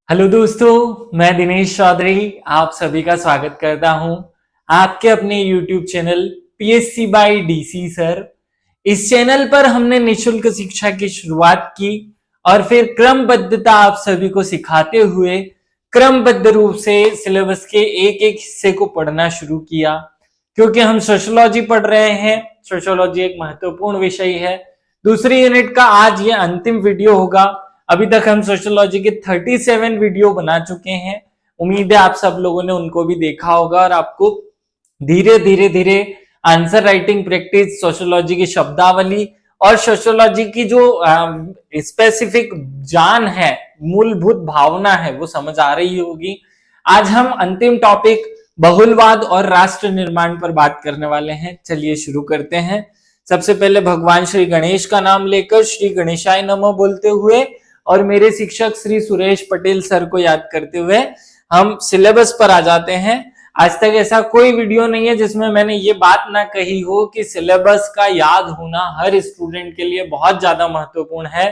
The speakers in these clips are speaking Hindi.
हेलो दोस्तों, मैं दिनेश चौधरी आप सभी का स्वागत करता हूं आपके अपने YouTube channel PSC by DC sir. इस चैनल पर हमने निशुल्क शिक्षा की शुरुआत की और फिर क्रमबद्धता आप सभी को सिखाते हुए क्रमबद्ध रूप से सिलेबस के एक एक हिस्से को पढ़ना शुरू किया। क्योंकि हम सोशियोलॉजी पढ़ रहे हैं, सोशियोलॉजी एक महत्वपूर्ण विषय है। दूसरी यूनिट का आज ये अंतिम वीडियो होगा। अभी तक हम सोशियोलॉजी के 37 वीडियो बना चुके हैं। उम्मीद है आप सब लोगों ने उनको भी देखा होगा और आपको धीरे धीरे धीरे आंसर राइटिंग प्रैक्टिस, सोशियोलॉजी की शब्दावली और सोशियोलॉजी की जो स्पेसिफिक जान है, मूलभूत भावना है, वो समझ आ रही होगी। आज हम अंतिम टॉपिक बहुलवाद और राष्ट्र निर्माण पर बात करने वाले हैं। चलिए शुरू करते हैं। सबसे पहले भगवान श्री गणेश का नाम लेकर श्री गणेशाय नमः बोलते हुए और मेरे शिक्षक श्री सुरेश पटेल सर को याद करते हुए हम सिलेबस पर आ जाते हैं। आज तक ऐसा कोई वीडियो नहीं है जिसमें मैंने ये बात ना कही हो कि सिलेबस का याद होना हर स्टूडेंट के लिए बहुत ज्यादा महत्वपूर्ण है।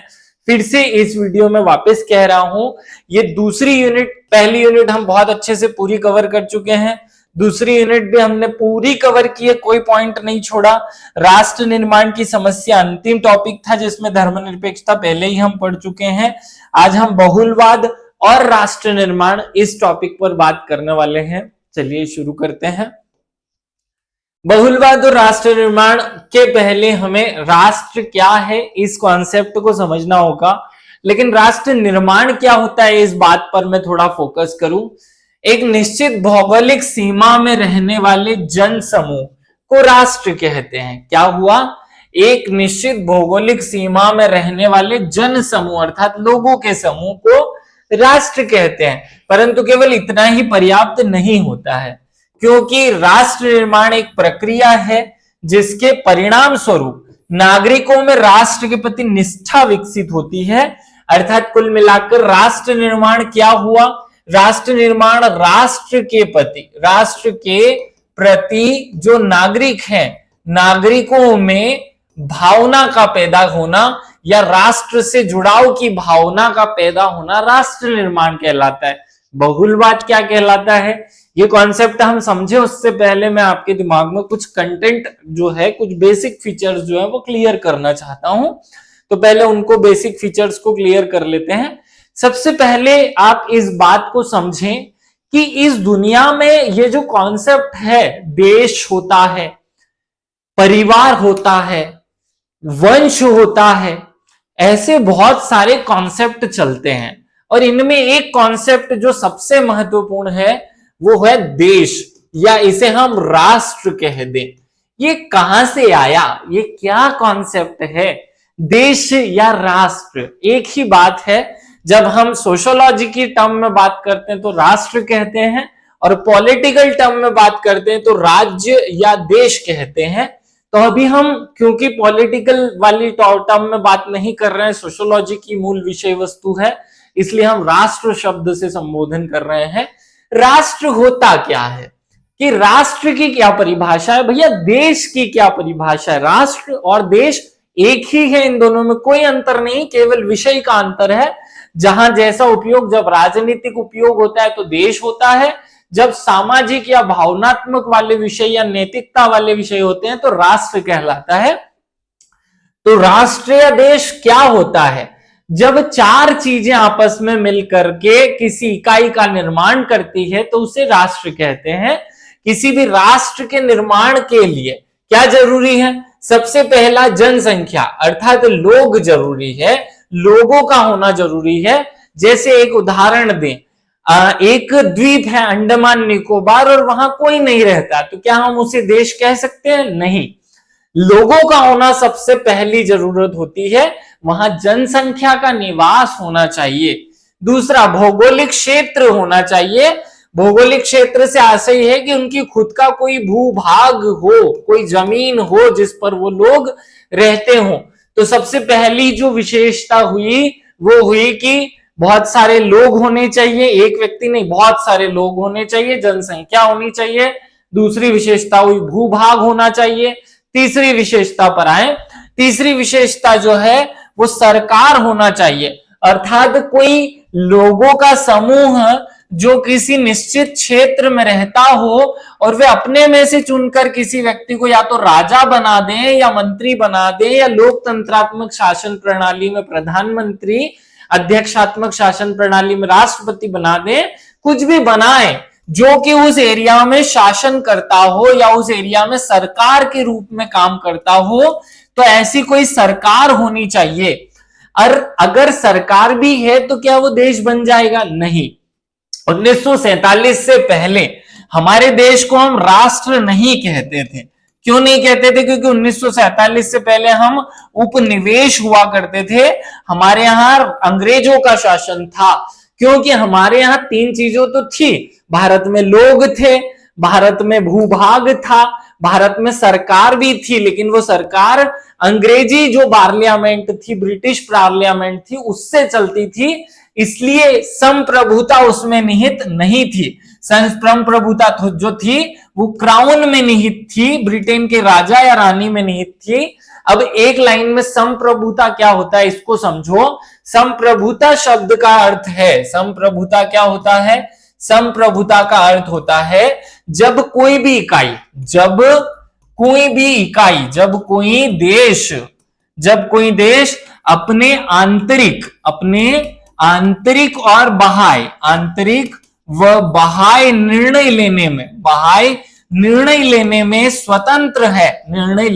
फिर से इस वीडियो में वापस कह रहा हूं, ये दूसरी यूनिट, पहली यूनिट हम बहुत अच्छे से पूरी कवर कर चुके हैं, दूसरी यूनिट भी हमने पूरी कवर की है, कोई पॉइंट नहीं छोड़ा। राष्ट्र निर्माण की समस्या अंतिम टॉपिक था जिसमें धर्मनिरपेक्षता पहले ही हम पढ़ चुके हैं। आज हम बहुलवाद और राष्ट्र निर्माण इस टॉपिक पर बात करने वाले हैं। चलिए शुरू करते हैं। बहुलवाद और राष्ट्र निर्माण के पहले हमें राष्ट्र क्या है इस कॉन्सेप्ट को समझना होगा, लेकिन राष्ट्र निर्माण क्या होता है इस बात पर मैं थोड़ा फोकस करूं। एक निश्चित भौगोलिक सीमा में रहने वाले जन समूह को राष्ट्र कहते हैं। क्या हुआ? एक निश्चित भौगोलिक सीमा में रहने वाले जन समूह अर्थात लोगों के समूह को राष्ट्र कहते हैं। परंतु केवल इतना ही पर्याप्त नहीं होता है, क्योंकि राष्ट्र निर्माण एक प्रक्रिया है जिसके परिणाम स्वरूप नागरिकों में राष्ट्र के प्रति निष्ठा विकसित होती है। अर्थात कुल मिलाकर राष्ट्र निर्माण क्या हुआ? राष्ट्र निर्माण राष्ट्र के प्रति जो नागरिक हैं, नागरिकों में भावना का पैदा होना या राष्ट्र से जुड़ाव की भावना का पैदा होना राष्ट्र निर्माण कहलाता है। बहुलवाद क्या कहलाता है, ये कॉन्सेप्ट हम समझे उससे पहले मैं आपके दिमाग में कुछ कंटेंट जो है, कुछ बेसिक फीचर्स जो है वो क्लियर करना चाहता हूं। तो पहले उनको बेसिक फीचर्स को क्लियर कर लेते हैं। सबसे पहले आप इस बात को समझें कि इस दुनिया में ये जो कॉन्सेप्ट है, देश होता है, परिवार होता है, वंश होता है, ऐसे बहुत सारे कॉन्सेप्ट चलते हैं और इनमें एक कॉन्सेप्ट जो सबसे महत्वपूर्ण है वो है देश, या इसे हम राष्ट्र कह दें। ये कहां से आया? ये क्या कॉन्सेप्ट है? देश या राष्ट्र एक ही बात है। जब हम सोशियोलॉजी की टर्म में बात करते हैं तो राष्ट्र कहते हैं और पॉलिटिकल टर्म में बात करते हैं तो राज्य या देश कहते हैं। तो अभी हम क्योंकि पॉलिटिकल वाली टर्म में बात नहीं कर रहे हैं, सोशियोलॉजी की मूल विषय वस्तु है, इसलिए हम राष्ट्र शब्द से संबोधन कर रहे हैं। राष्ट्र होता क्या है, कि राष्ट्र की क्या परिभाषा है? भैया देश की क्या परिभाषा है? राष्ट्र और देश एक ही है, इन दोनों में कोई अंतर नहीं, केवल विषय का अंतर है। जहां जैसा उपयोग, जब राजनीतिक उपयोग होता है तो देश होता है, जब सामाजिक या भावनात्मक वाले विषय या नैतिकता वाले विषय होते हैं तो राष्ट्र कहलाता है। तो राष्ट्र या देश क्या होता है? जब चार चीजें आपस में मिलकर के किसी इकाई का निर्माण करती है तो उसे राष्ट्र कहते हैं। किसी भी राष्ट्र के निर्माण के लिए क्या जरूरी है? सबसे पहला जनसंख्या अर्थात लोग जरूरी है, लोगों का होना जरूरी है। जैसे एक उदाहरण दें, एक द्वीप है अंडमान निकोबार और वहां कोई नहीं रहता, तो क्या हम उसे देश कह सकते हैं? नहीं। लोगों का होना सबसे पहली जरूरत होती है, वहां जनसंख्या का निवास होना चाहिए। दूसरा भौगोलिक क्षेत्र होना चाहिए। भौगोलिक क्षेत्र से आशय है कि उनकी खुद का कोई भूभाग हो, कोई जमीन हो जिस पर वो लोग रहते हो। तो सबसे पहली जो विशेषता हुई वो हुई कि बहुत सारे लोग होने चाहिए, एक व्यक्ति नहीं, बहुत सारे लोग होने चाहिए, जनसंख्या होनी चाहिए। दूसरी विशेषता हुई भूभाग होना चाहिए। तीसरी विशेषता पर आए, तीसरी विशेषता जो है वो सरकार होना चाहिए। अर्थात कोई लोगों का समूह जो किसी निश्चित क्षेत्र में रहता हो और वे अपने में से चुनकर किसी व्यक्ति को या तो राजा बना दें या मंत्री बना दें या लोकतंत्रात्मक शासन प्रणाली में प्रधानमंत्री, अध्यक्षात्मक शासन प्रणाली में राष्ट्रपति बना दें, कुछ भी बनाए जो कि उस एरिया में शासन करता हो या उस एरिया में सरकार के रूप में काम करता हो, तो ऐसी कोई सरकार होनी चाहिए। और अगर सरकार भी है तो क्या वो देश बन जाएगा? नहीं। 1947 से पहले हमारे देश को हम राष्ट्र नहीं कहते थे। क्यों नहीं कहते थे? क्योंकि 1947 से पहले हम उपनिवेश हुआ करते थे। हमारे यहां अंग्रेजों का शासन था, क्योंकि हमारे यहां तीन चीजों तो थी। भारत में लोग थे, भारत में भूभाग था, भारत में सरकार भी थी, लेकिन वो सरकार अंग्रेजी जो पार्लियामेंट थी, ब्रिटिश पार्लियामेंट थी, उससे चलती थी, इसलिए संप्रभुता उसमें निहित नहीं थी। संप्रभुता जो थी वो क्राउन में निहित थी, ब्रिटेन के राजा या रानी में निहित थी। अब एक लाइन में संप्रभुता क्या होता है इसको समझो। संप्रभुता शब्द का अर्थ है, संप्रभुता क्या होता है? संप्रभुता का अर्थ होता है जब कोई भी इकाई, जब कोई देश अपने आंतरिक और बाह्य निर्णय लेने में स्वतंत्र है, निर्णय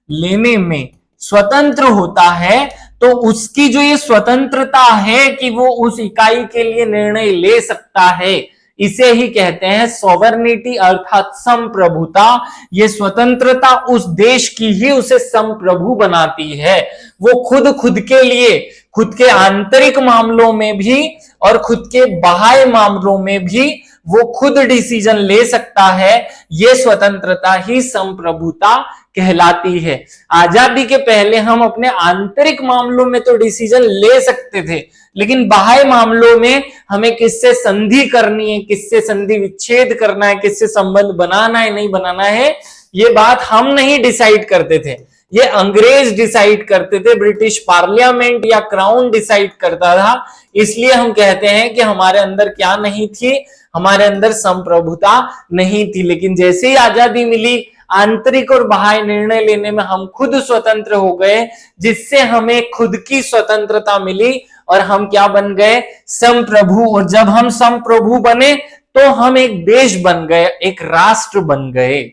लेने में स्वतंत्र होता है, तो उसकी जो ये स्वतंत्रता है कि वो उस इकाई के लिए निर्णय ले सकता है, इसे ही कहते हैं सॉवरेनिटी अर्थात संप्रभुता। ये स्वतंत्रता उस देश की ही उसे संप्रभु बनाती है। वो खुद के लिए, खुद के आंतरिक मामलों में भी और खुद के बाह्य मामलों में भी वो खुद डिसीजन ले सकता है। ये स्वतंत्रता ही संप्रभुता कहलाती है। आजादी के पहले हम अपने आंतरिक मामलों में तो डिसीजन ले सकते थे, लेकिन बाह्य मामलों में हमें किससे संधि करनी है, किससे संधि विच्छेद करना है, किससे संबंध बनाना है नहीं बनाना है, ये बात हम नहीं डिसाइड करते थे, ये अंग्रेज डिसाइड करते थे, ब्रिटिश पार्लियामेंट या क्राउन डिसाइड करता था। इसलिए हम कहते हैं कि हमारे अंदर क्या नहीं थी, हमारे अंदर संप्रभुता नहीं थी। लेकिन जैसे ही आजादी मिली, आंतरिक और बाह्य निर्णय लेने में हम खुद स्वतंत्र हो गए, जिससे हमें खुद की स्वतंत्रता मिली और हम क्या बन गए? संप्रभु। और जब हम संप्रभु बने तो हम एक देश बन गए, एक राष्ट्र बन गए।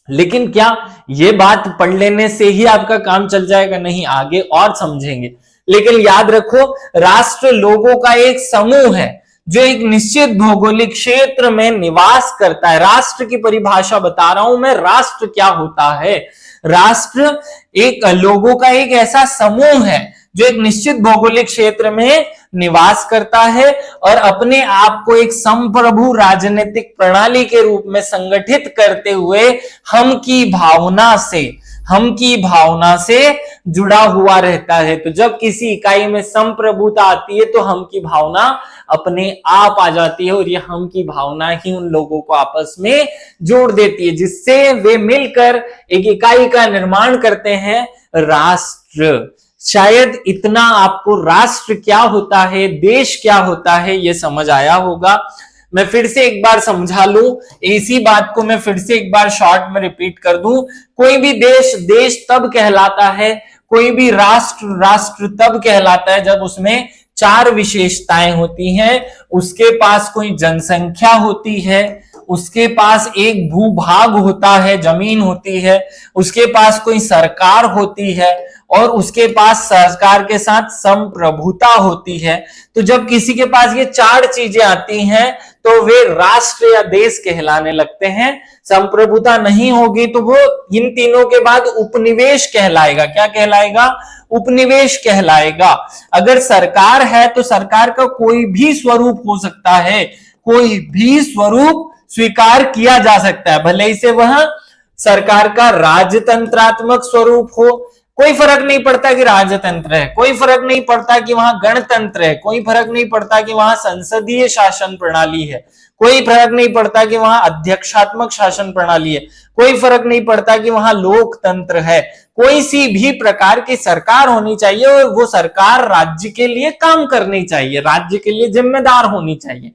लेकिन क्या ये बात पढ़ लेने से ही आपका काम चल जाएगा? नहीं, आगे और समझेंगे। लेकिन याद रखो, राष्ट्र लोगों का एक समूह है जो एक निश्चित भौगोलिक क्षेत्र में निवास करता है। राष्ट्र की परिभाषा बता रहा हूं मैं, राष्ट्र क्या होता है? राष्ट्र एक लोगों का एक ऐसा समूह है जो एक निश्चित भौगोलिक क्षेत्र में निवास करता है और अपने आप को एक संप्रभु राजनीतिक प्रणाली के रूप में संगठित करते हुए हम की भावना से जुड़ा हुआ रहता है। तो जब किसी इकाई में संप्रभुता आती है तो हम की भावना अपने आप आ जाती है और ये हम की भावना ही उन लोगों को आपस में जोड़ देती है, जिससे वे मिलकर एक इकाई का निर्माण करते हैं, राष्ट्र। शायद इतना आपको राष्ट्र क्या होता है, देश क्या होता है, ये समझ आया होगा। मैं फिर से एक बार समझा लूं, इसी बात को मैं फिर से एक बार शॉर्ट में रिपीट कर दूं। कोई भी देश तब कहलाता है, कोई भी राष्ट्र तब कहलाता है जब उसमें चार विशेषताएं होती हैं। उसके पास कोई जनसंख्या होती है, उसके पास एक भूभाग होता है, जमीन होती है, उसके पास कोई सरकार होती है और उसके पास सरकार के साथ संप्रभुता होती है। तो जब किसी के पास ये चार चीजें आती हैं तो वे राष्ट्र या देश कहलाने लगते हैं। संप्रभुता नहीं होगी तो वो इन तीनों के बाद उपनिवेश कहलाएगा। क्या कहलाएगा? उपनिवेश कहलाएगा। अगर सरकार है तो सरकार का कोई भी स्वरूप हो सकता है, कोई भी स्वरूप स्वीकार किया जा सकता है, भले ही से वह सरकार का राजतंत्रात्मक स्वरूप हो, कोई फर्क नहीं पड़ता कि राजतंत्र है, कोई फर्क नहीं पड़ता कि वहां गणतंत्र है, कोई फर्क नहीं पड़ता कि वहां संसदीय शासन प्रणाली है, कोई फर्क नहीं पड़ता कि वहां अध्यक्षात्मक शासन प्रणाली है, कोई फर्क नहीं पड़ता कि वहां लोकतंत्र है, कोई सी भी प्रकार की सरकार होनी चाहिए और वो सरकार राज्य के लिए काम करनी चाहिए, राज्य के लिए जिम्मेदार होनी चाहिए।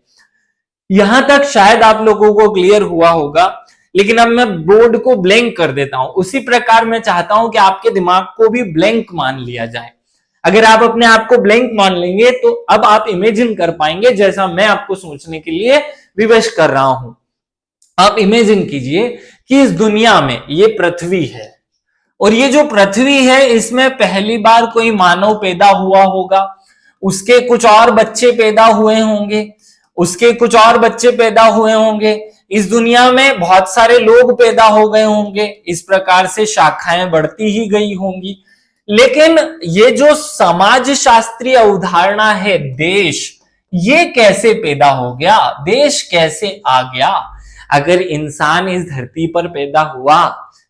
यहां तक शायद आप लोगों को क्लियर हुआ होगा, लेकिन अब मैं बोर्ड को ब्लैंक कर देता हूं। उसी प्रकार मैं चाहता हूं कि आपके दिमाग को भी ब्लैंक मान लिया जाए। अगर आप अपने आप को ब्लैंक मान लेंगे तो अब आप इमेजिन कर पाएंगे, जैसा मैं आपको सोचने के लिए विवश कर रहा हूं। आप इमेजिन कीजिए कि इस दुनिया में ये पृथ्वी है, और ये जो पृथ्वी है इसमें पहली बार कोई मानव पैदा हुआ होगा, उसके कुछ और बच्चे पैदा हुए होंगे, उसके कुछ और बच्चे पैदा हुए होंगे, इस दुनिया में बहुत सारे लोग पैदा हो गए होंगे, इस प्रकार से शाखाएं बढ़ती ही गई होंगी। लेकिन ये जो समाज शास्त्रीय अवधारणा है देश, ये कैसे पैदा हो गया, देश कैसे आ गया? अगर इंसान इस धरती पर पैदा हुआ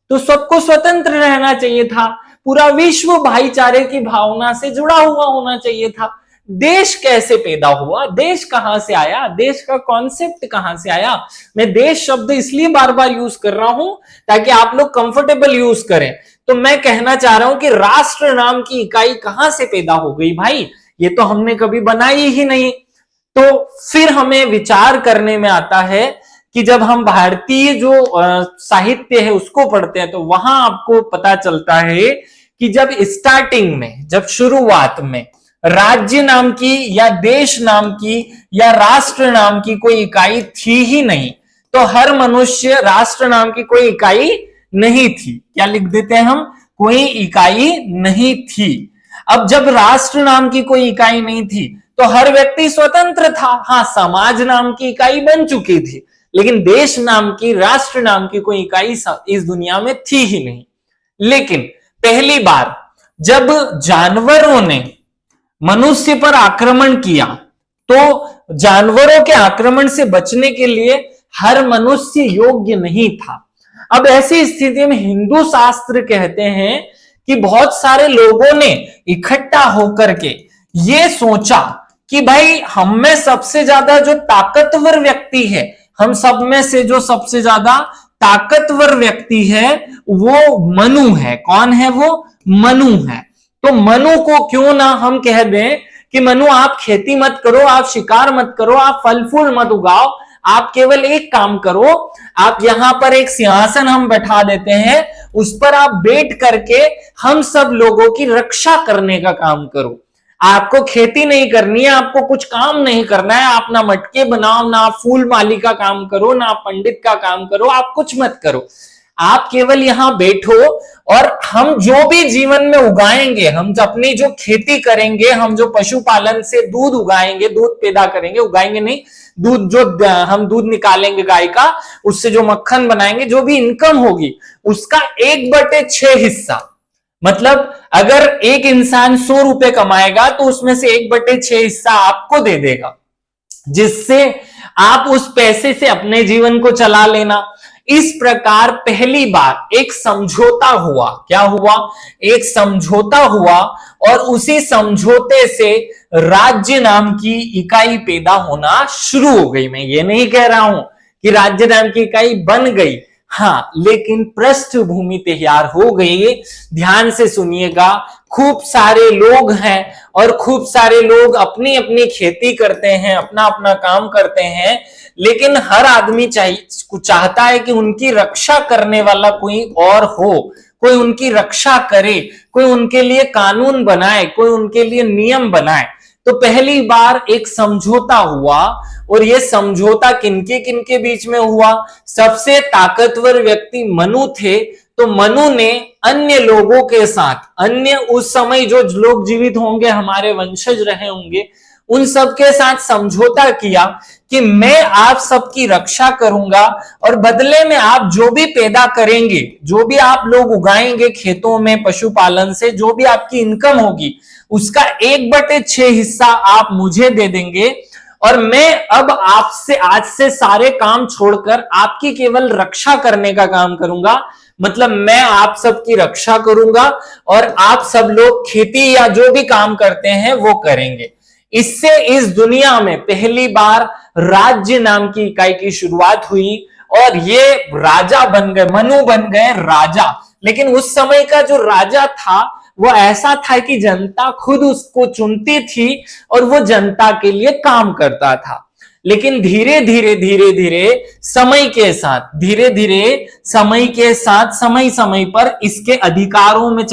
तो सबको स्वतंत्र रहना चाहिए था, पूरा विश्व भाईचारे की भावना से जुड़ा हुआ होना चाहिए था। देश कैसे पैदा हुआ, देश कहां से आया, देश का कॉन्सेप्ट कहां से आया? मैं देश शब्द इसलिए बार बार यूज कर रहा हूं ताकि आप लोग कंफर्टेबल यूज करें। तो मैं कहना चाह रहा हूं कि राष्ट्र नाम की इकाई कहां से पैदा हो गई भाई? ये तो हमने कभी बनाई ही नहीं। तो फिर हमें विचार करने में आता है कि जब हम भारतीय जो साहित्य है उसको पढ़ते हैं तो वहां आपको पता चलता है कि जब स्टार्टिंग में, जब शुरुआत में राज्य नाम की या देश नाम की या राष्ट्र नाम की कोई इकाई थी ही नहीं, तो हर मनुष्य राष्ट्र नाम की कोई इकाई नहीं थी। क्या लिख देते हैं हम? कोई इकाई नहीं थी। अब जब राष्ट्र नाम की कोई इकाई नहीं थी तो हर व्यक्ति स्वतंत्र था। हाँ, समाज नाम की इकाई बन चुकी थी, लेकिन देश नाम की, राष्ट्र नाम की कोई इकाई इस दुनिया में थी ही नहीं। लेकिन पहली बार जब जानवरों ने मनुष्य पर आक्रमण किया तो जानवरों के आक्रमण से बचने के लिए हर मनुष्य योग्य नहीं था। अब ऐसी स्थिति में हिंदू शास्त्र कहते हैं कि बहुत सारे लोगों ने इकट्ठा होकर के ये सोचा कि भाई हम में सबसे ज्यादा जो ताकतवर व्यक्ति है, हम सब में से जो सबसे ज्यादा ताकतवर व्यक्ति है वो मनु है। कौन है वो? मनु है। तो मनु को क्यों ना हम कह दें कि मनु आप खेती मत करो, आप शिकार मत करो, आप फल फूल मत उगाओ, आप केवल एक काम करो, आप यहां पर एक सिंहासन हम बैठा देते हैं, उस पर आप बैठ करके हम सब लोगों की रक्षा करने का काम करो। आपको खेती नहीं करनी है, आपको कुछ काम नहीं करना है, आप ना मटके बनाओ, ना आप फूल माली का काम करो, ना आप पंडित का काम करो, आप कुछ मत करो। आप केवल यहां बैठो और हम जो भी जीवन में उगाएंगे, हम अपनी जो खेती करेंगे, हम जो पशुपालन से दूध उगाएंगे, दूध पैदा करेंगे, उगाएंगे नहीं, दूध जो हम दूध निकालेंगे गाय का, उससे जो मक्खन बनाएंगे, जो भी इनकम होगी उसका 1/6 हिस्सा, मतलब अगर एक इंसान 100 रुपए कमाएगा तो उसमें से 1/6 हिस्सा आपको दे देगा, जिससे आप उस पैसे से अपने जीवन को चला लेना। इस प्रकार पहली बार एक समझौता हुआ। क्या हुआ? एक समझौता हुआ, और उसी समझौते से राज्य नाम की इकाई पैदा होना शुरू हो गई। मैं ये नहीं कह रहा हूं कि राज्य नाम की इकाई बन गई, हाँ, लेकिन पृष्ठभूमि तैयार हो गई। ध्यान से सुनिएगा, खूब सारे लोग हैं और खूब सारे लोग अपनी अपनी खेती करते हैं, अपना अपना काम करते हैं, लेकिन हर आदमी चाहता है कि उनकी रक्षा करने वाला कोई और हो, कोई उनकी रक्षा करे, कोई उनके लिए कानून बनाए, कोई उनके लिए नियम बनाए। तो पहली बार एक समझौता हुआ, और यह समझौता किनके किनके बीच में हुआ? सबसे ताकतवर व्यक्ति मनु थे, तो मनु ने अन्य लोगों के साथ, अन्य उस समय जो लोग जीवित होंगे, हमारे वंशज रहे होंगे, उन सबके साथ समझौता किया कि मैं आप सबकी रक्षा करूंगा, और बदले में आप जो भी पैदा करेंगे, जो भी आप लोग उगाएंगे खेतों में पशुपालन से, जो भी आपकी इनकम होगी, उसका 1/6 हिस्सा आप मुझे दे देंगे, और मैं अब आपसे आज से सारे काम छोड़कर आपकी केवल रक्षा करने का काम करूंगा। मतलब मैं आप सबकी रक्षा करूंगा और आप सब लोग खेती या जो भी काम करते हैं वो करेंगे। इससे इस दुनिया में पहली बार राज्य नाम की इकाई की शुरुआत हुई और ये राजा बन गए, मनु बन गए राजा। लेकिन उस समय का जो राजा था वो ऐसा था कि जनता खुद उसको चुनती थी और वो जनता के लिए काम करता था। लेकिन धीरे धीरे समय के साथ, समय समय पर इसके अधिकारों में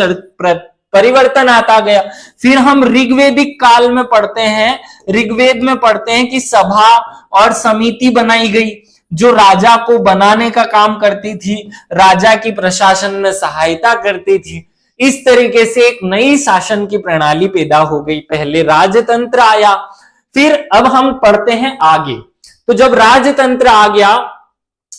परिवर्तन आता गया। फिर हम ऋग्वेदिक काल में पढ़ते हैं, ऋग्वेद में पढ़ते हैं कि सभा और समिति बनाई गई जो राजा को बनाने का काम करती थी, राजा की प्रशासन में सहायता करती थी। इस तरीके से एक नई शासन की प्रणाली पैदा हो गई। पहले राजतंत्र आया, फिर अब हम पढ़ते हैं आगे। तो जब राजतंत्र आ गया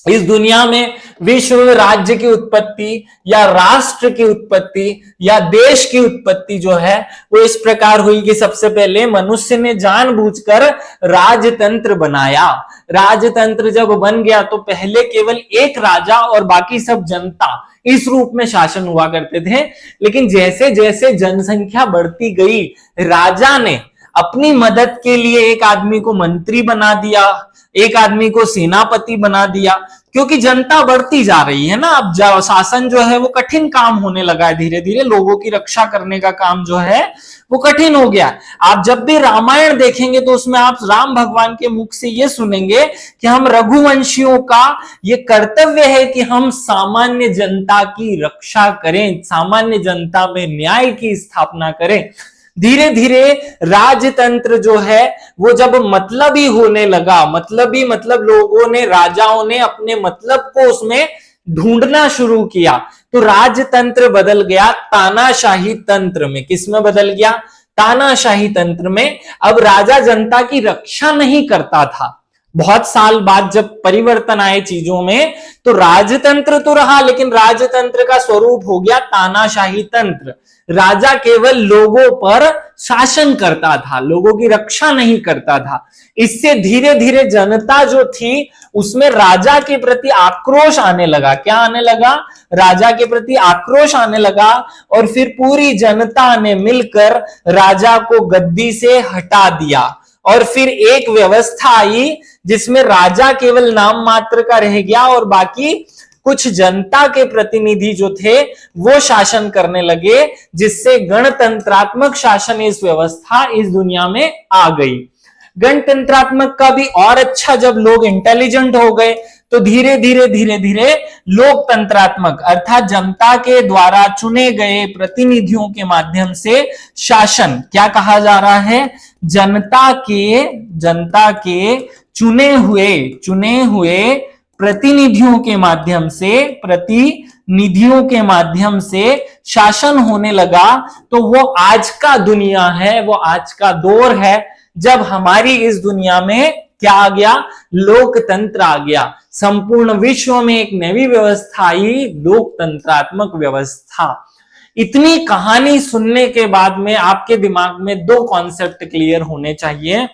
इस दुनिया में, विश्व में राज्य की उत्पत्ति या राष्ट्र की उत्पत्ति या देश की उत्पत्ति जो है वो इस प्रकार हुई कि सबसे पहले मनुष्य ने जानबूझकर राजतंत्र बनाया। राजतंत्र जब बन गया तो पहले केवल एक राजा और बाकी सब जनता इस रूप में शासन हुआ करते थे। लेकिन जैसे जैसे जनसंख्या बढ़ती गई, राजा ने अपनी मदद के लिए एक आदमी को मंत्री बना दिया, एक आदमी को सेनापति बना दिया, क्योंकि जनता बढ़ती जा रही है ना। अब शासन जो है वो कठिन काम होने लगा है, धीरे धीरे लोगों की रक्षा करने का काम जो है वो कठिन हो गया। आप जब भी रामायण देखेंगे तो उसमें आप राम भगवान के मुख से ये सुनेंगे कि हम रघुवंशियों का ये कर्तव्य है कि हम सामान्य जनता की रक्षा करें, सामान्य जनता में न्याय की स्थापना करें। धीरे धीरे राजतंत्र जो है वो जब मतलबी होने लगा, मतलब लोगों ने, राजाओं ने अपने मतलब को उसमें ढूंढना शुरू किया, तो राजतंत्र बदल गया तानाशाही तंत्र में। किसमें बदल गया? तानाशाही तंत्र में। अब राजा जनता की रक्षा नहीं करता था। बहुत साल बाद जब परिवर्तन आए चीजों में, तो राजतंत्र तो रहा, लेकिन राजतंत्र का स्वरूप हो गया तानाशाही तंत्र। राजा केवल लोगों पर शासन करता था, लोगों की रक्षा नहीं करता था। इससे धीरे धीरे जनता जो थी उसमें राजा के प्रति आक्रोश आने लगा। क्या आने लगा? राजा के प्रति आक्रोश आने लगा, और फिर पूरी जनता ने मिलकर राजा को गद्दी से हटा दिया। और फिर एक व्यवस्था आई जिसमें राजा केवल नाम मात्र का रह गया और बाकी कुछ जनता के प्रतिनिधि जो थे वो शासन करने लगे, जिससे गणतंत्रात्मक शासन इस व्यवस्था इस दुनिया में आ गई। गणतंत्रात्मक का भी और अच्छा, जब लोग इंटेलिजेंट हो गए तो धीरे धीरे लोकतंत्रात्मक अर्थात जनता के द्वारा चुने गए प्रतिनिधियों के माध्यम से शासन, क्या कहा जा रहा है? जनता के चुने हुए प्रतिनिधियों के माध्यम से शासन होने लगा। तो वो आज का दुनिया है, वो आज का दौर है जब हमारी इस दुनिया में क्या आ गया? लोकतंत्र आ गया। संपूर्ण विश्व में एक नई व्यवस्था आई, लोकतंत्रात्मक व्यवस्था। इतनी कहानी सुनने के बाद में आपके दिमाग में दो कॉन्सेप्ट क्लियर होने चाहिए।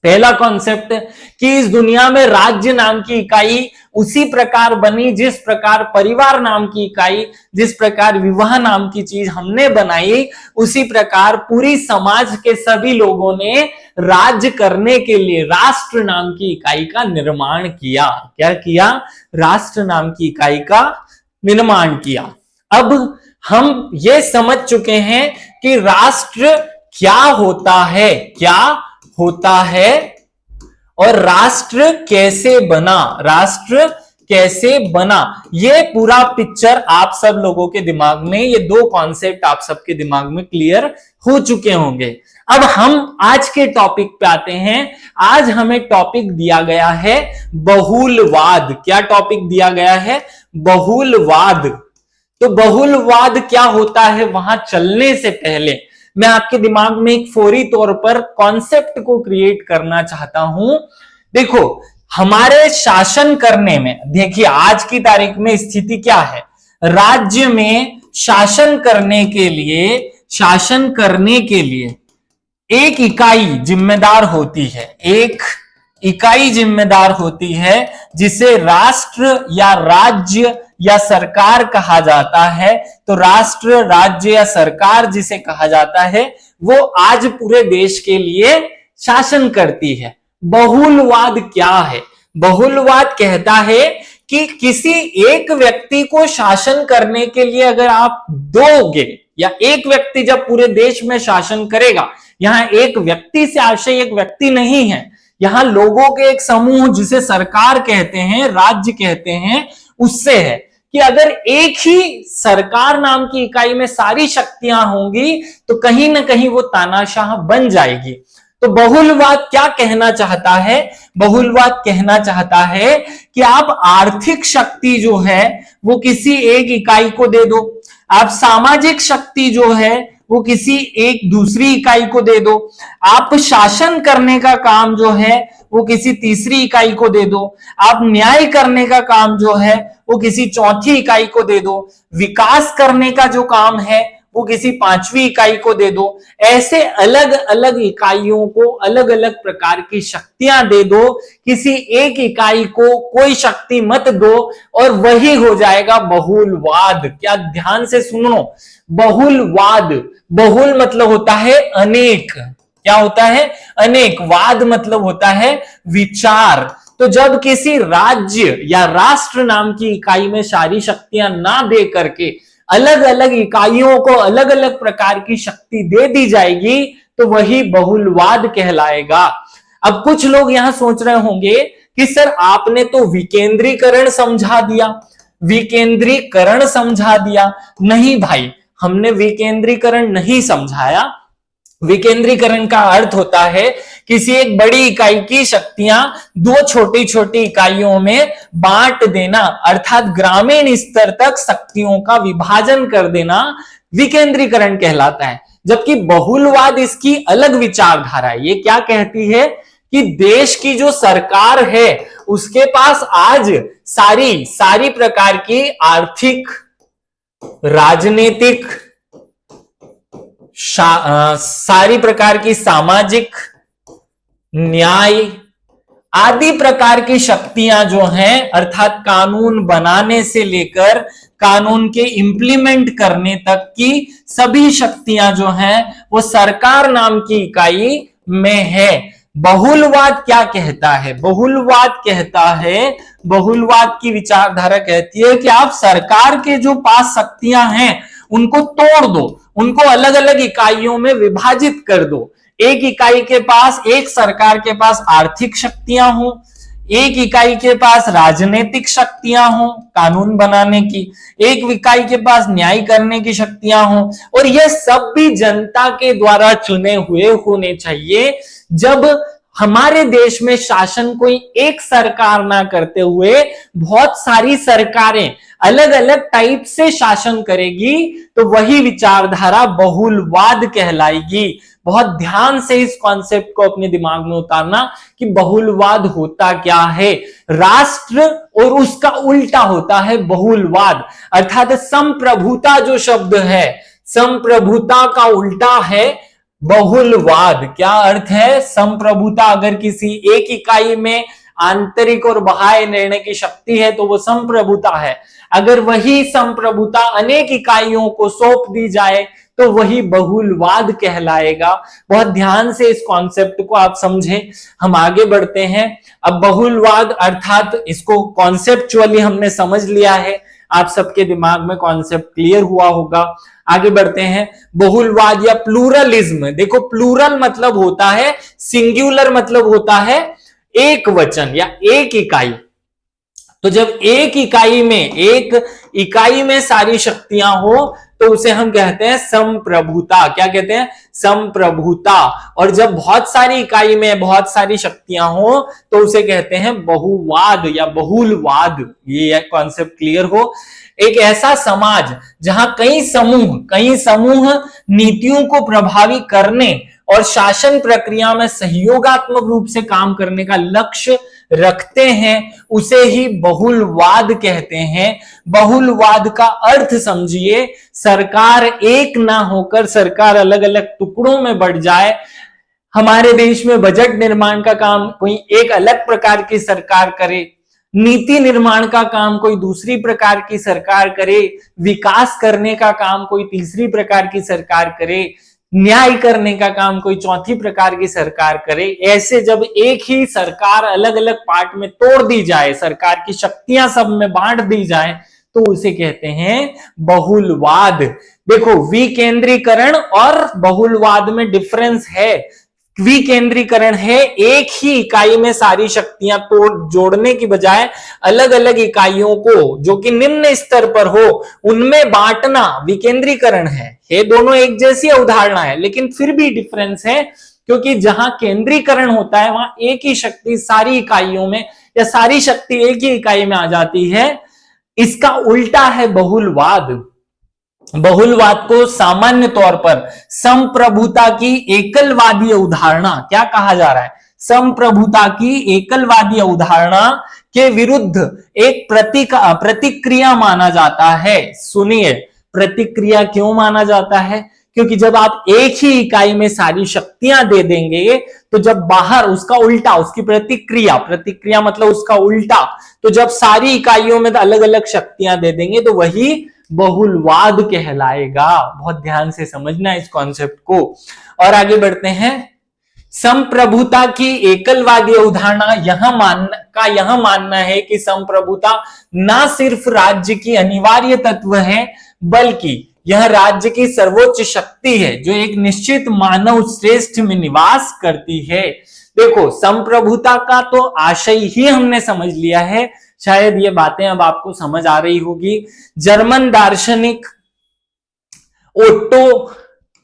पहला कॉन्सेप्ट कि इस दुनिया में राज्य नाम की इकाई उसी प्रकार बनी जिस प्रकार परिवार नाम की इकाई, जिस प्रकार विवाह नाम की चीज हमने बनाई, उसी प्रकार पूरी समाज के सभी लोगों ने राज्य करने के लिए राष्ट्र नाम की इकाई का निर्माण किया। क्या किया? राष्ट्र नाम की इकाई का निर्माण किया। अब हम ये समझ चुके हैं कि राष्ट्र क्या होता है और राष्ट्र कैसे बना, ये पूरा पिक्चर आप सब लोगों के दिमाग में, ये दो कॉन्सेप्ट आप सबके दिमाग में क्लियर हो चुके होंगे। अब हम आज के टॉपिक पे आते हैं। आज हमें टॉपिक दिया गया है बहुलवाद। क्या टॉपिक दिया गया है? बहुलवाद। तो बहुलवाद क्या होता है, वहां चलने से पहले मैं आपके दिमाग में एक फौरी तौर पर कॉन्सेप्ट को क्रिएट करना चाहता हूं। देखो, हमारे शासन करने में, देखिए आज की तारीख में स्थिति क्या है। राज्य में शासन करने के लिए एक इकाई जिम्मेदार होती है, जिसे राष्ट्र या राज्य या सरकार कहा जाता है, तो राष्ट्र, राज्य या सरकार जिसे कहा जाता है वो आज पूरे देश के लिए शासन करती है। बहुलवाद क्या है? बहुलवाद कहता है कि किसी एक व्यक्ति को शासन करने के लिए अगर आप दोगे, या एक व्यक्ति जब पूरे देश में शासन करेगा, यहां एक व्यक्ति से आशय एक व्यक्ति नहीं है, यहां लोगों के एक समूह जिसे सरकार कहते हैं, राज्य कहते हैं, उससे है कि अगर एक ही सरकार नाम की इकाई में सारी शक्तियां होंगी तो कहीं ना कहीं वो तानाशाह बन जाएगी। तो बहुलवाद क्या कहना चाहता है? बहुलवाद कहना चाहता है कि आप आर्थिक शक्ति जो है वो किसी एक इकाई को दे दो, आप सामाजिक शक्ति जो है वो किसी एक दूसरी इकाई को दे दो, आप शासन करने का काम जो है वो किसी तीसरी इकाई को दे दो, आप न्याय करने का काम जो है वो किसी चौथी इकाई को दे दो, विकास करने का जो काम है वो किसी पांचवी इकाई को दे दो। ऐसे अलग अलग इकाइयों को अलग अलग प्रकार की शक्तियां दे दो, किसी एक इकाई को कोई शक्ति मत दो और वही हो जाएगा बहुलवाद। क्या ध्यान से सुनो, बहुलवाद, बहुल मतलब होता है अनेक, क्या होता है? अनेक। वाद मतलब होता है विचार। तो जब किसी राज्य या राष्ट्र नाम की इकाई में सारी शक्तियां ना दे करके अलग अलग इकाइयों को अलग अलग प्रकार की शक्ति दे दी जाएगी तो वही बहुलवाद कहलाएगा। अब कुछ लोग यहां सोच रहे होंगे कि सर आपने तो विकेंद्रीकरण समझा दिया, विकेंद्रीकरण समझा दिया। नहीं भाई, हमने विकेंद्रीकरण नहीं समझाया। विकेंद्रीकरण का अर्थ होता है किसी एक बड़ी इकाई की शक्तियां दो छोटी छोटी इकाइयों में बांट देना, अर्थात ग्रामीण स्तर तक शक्तियों का विभाजन कर देना विकेंद्रीकरण कहलाता है। जबकि बहुलवाद इसकी अलग विचारधारा है। ये क्या कहती है कि देश की जो सरकार है उसके पास आज सारी प्रकार की आर्थिक, राजनीतिक, सारी प्रकार की सामाजिक, न्याय आदि प्रकार की शक्तियां जो हैं, अर्थात कानून बनाने से लेकर कानून के इंप्लीमेंट करने तक की सभी शक्तियां जो हैं वो सरकार नाम की इकाई में है। बहुलवाद क्या कहता है? बहुलवाद कहता है, बहुलवाद की विचारधारा कहती है कि आप सरकार के जो पास शक्तियां हैं उनको तोड़ दो, उनको अलग अलग इकाइयों में विभाजित कर दो। एक इकाई के पास, एक सरकार के पास आर्थिक शक्तियां हो, एक इकाई के पास राजनीतिक शक्तियां हो कानून बनाने की, एक इकाई के पास न्याय करने की शक्तियां हो, और यह सब भी जनता के द्वारा चुने हुए होने चाहिए। जब हमारे देश में शासन कोई एक सरकार ना करते हुए बहुत सारी सरकारें अलग अलग टाइप से शासन करेगी तो वही विचारधारा बहुलवाद कहलाएगी। बहुत ध्यान से इस कॉन्सेप्ट को अपने दिमाग में उतारना कि बहुलवाद होता क्या है। राष्ट्र और उसका उल्टा होता है बहुलवाद, अर्थात संप्रभुता जो शब्द है, संप्रभुता का उल्टा है बहुलवाद। क्या अर्थ है? संप्रभुता अगर किसी एक इकाई में आंतरिक और बाह्य निर्णय की शक्ति है तो वो संप्रभुता है। अगर वही संप्रभुता अनेक इकाइयों को सौंप दी जाए तो वही बहुलवाद कहलाएगा। बहुत ध्यान से इस कॉन्सेप्ट को आप समझें। हम आगे बढ़ते हैं। अब बहुलवाद अर्थात इसको कॉन्सेप्चुअली हमने समझ लिया है, आप सबके दिमाग में कॉन्सेप्ट क्लियर हुआ होगा। आगे बढ़ते हैं। बहुलवाद या प्लूरलिज्म, देखो प्लूरल मतलब होता है, सिंगुलर मतलब होता है एक वचन या एक इकाई। तो जब एक इकाई में सारी शक्तियां हो तो उसे हम कहते हैं संप्रभुता। क्या कहते हैं? संप्रभुता। और जब बहुत सारी इकाई में बहुत सारी शक्तियां हो तो उसे कहते हैं बहुवाद या बहुलवाद। ये कॉन्सेप्ट क्लियर हो। एक ऐसा समाज जहां कई समूह नीतियों को प्रभावी करने और शासन प्रक्रिया में सहयोगात्मक रूप से काम करने का लक्ष्य रखते हैं उसे ही बहुलवाद कहते हैं। बहुलवाद का अर्थ समझिए, सरकार एक ना होकर सरकार अलग अलग टुकड़ों में बढ़ जाए। हमारे देश में बजट निर्माण का काम कोई एक अलग प्रकार की सरकार करे, नीति निर्माण का काम कोई दूसरी प्रकार की सरकार करे, विकास करने का काम कोई तीसरी प्रकार की सरकार करे, न्याय करने का काम कोई चौथी प्रकार की सरकार करे। ऐसे जब एक ही सरकार अलग अलग पार्ट में तोड़ दी जाए, सरकार की शक्तियां सब में बांट दी जाए, तो उसे कहते हैं बहुलवाद। देखो, विकेंद्रीकरण और बहुलवाद में डिफरेंस है। विकेंद्रीकरण है एक ही इकाई में सारी शक्तियां तोड़ जोड़ने की बजाय अलग अलग इकाइयों को जो कि निम्न स्तर पर हो उनमें बांटना विकेंद्रीकरण है। ये दोनों एक जैसी अवधारणा है, लेकिन फिर भी डिफरेंस है, क्योंकि जहां केंद्रीकरण होता है वहां एक ही शक्ति सारी इकाइयों में या सारी शक्ति एक ही इकाई में आ जाती है। इसका उल्टा है बहुलवाद। बहुलवाद को सामान्य तौर पर संप्रभुता की एकलवादी अवधारणा क्या कहा जा रहा है? संप्रभुता की एकलवादी अवधारणा के विरुद्ध एक प्रतिक्रिया माना जाता है। सुनिए, प्रतिक्रिया क्यों माना जाता है? क्योंकि जब आप एक ही इकाई में सारी शक्तियां दे देंगे तो जब बाहर उसका उल्टा, उसकी प्रतिक्रिया मतलब उसका उल्टा, तो जब सारी इकाइयों में अलग अलग शक्तियां दे देंगे तो वही बहुलवाद कहलाएगा। बहुत ध्यान से समझना इस कॉन्सेप्ट को। और आगे बढ़ते हैं। संप्रभुता की एकलवादी अवधारणा यह मानना है कि संप्रभुता ना सिर्फ राज्य की अनिवार्य तत्व है, बल्कि यह राज्य की सर्वोच्च शक्ति है जो एक निश्चित मानव श्रेष्ठ में निवास करती है। देखो, संप्रभुता का तो आशय ही हमने समझ लिया है। शायद ये बातें अब आपको समझ आ रही होगी। जर्मन दार्शनिक ओट्टो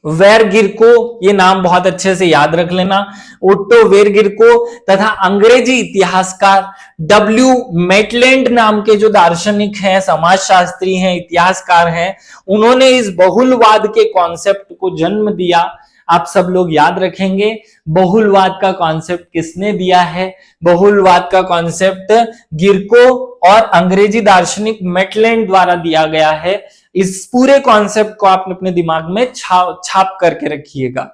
वेरगिर्को, ये नाम बहुत अच्छे से याद रख लेना, ओट्टो वेरगिर्को, तथा अंग्रेजी इतिहासकार डब्ल्यू मेटलैंड नाम के जो दार्शनिक हैं, समाजशास्त्री हैं, इतिहासकार हैं, उन्होंने इस बहुलवाद के कॉन्सेप्ट को जन्म दिया। आप सब लोग याद रखेंगे बहुलवाद का कॉन्सेप्ट किसने दिया है? बहुलवाद का कॉन्सेप्ट गिरको और अंग्रेजी दार्शनिक मेटलैंड द्वारा दिया गया है। इस पूरे कॉन्सेप्ट को आप अपने दिमाग में छाप करके रखिएगा।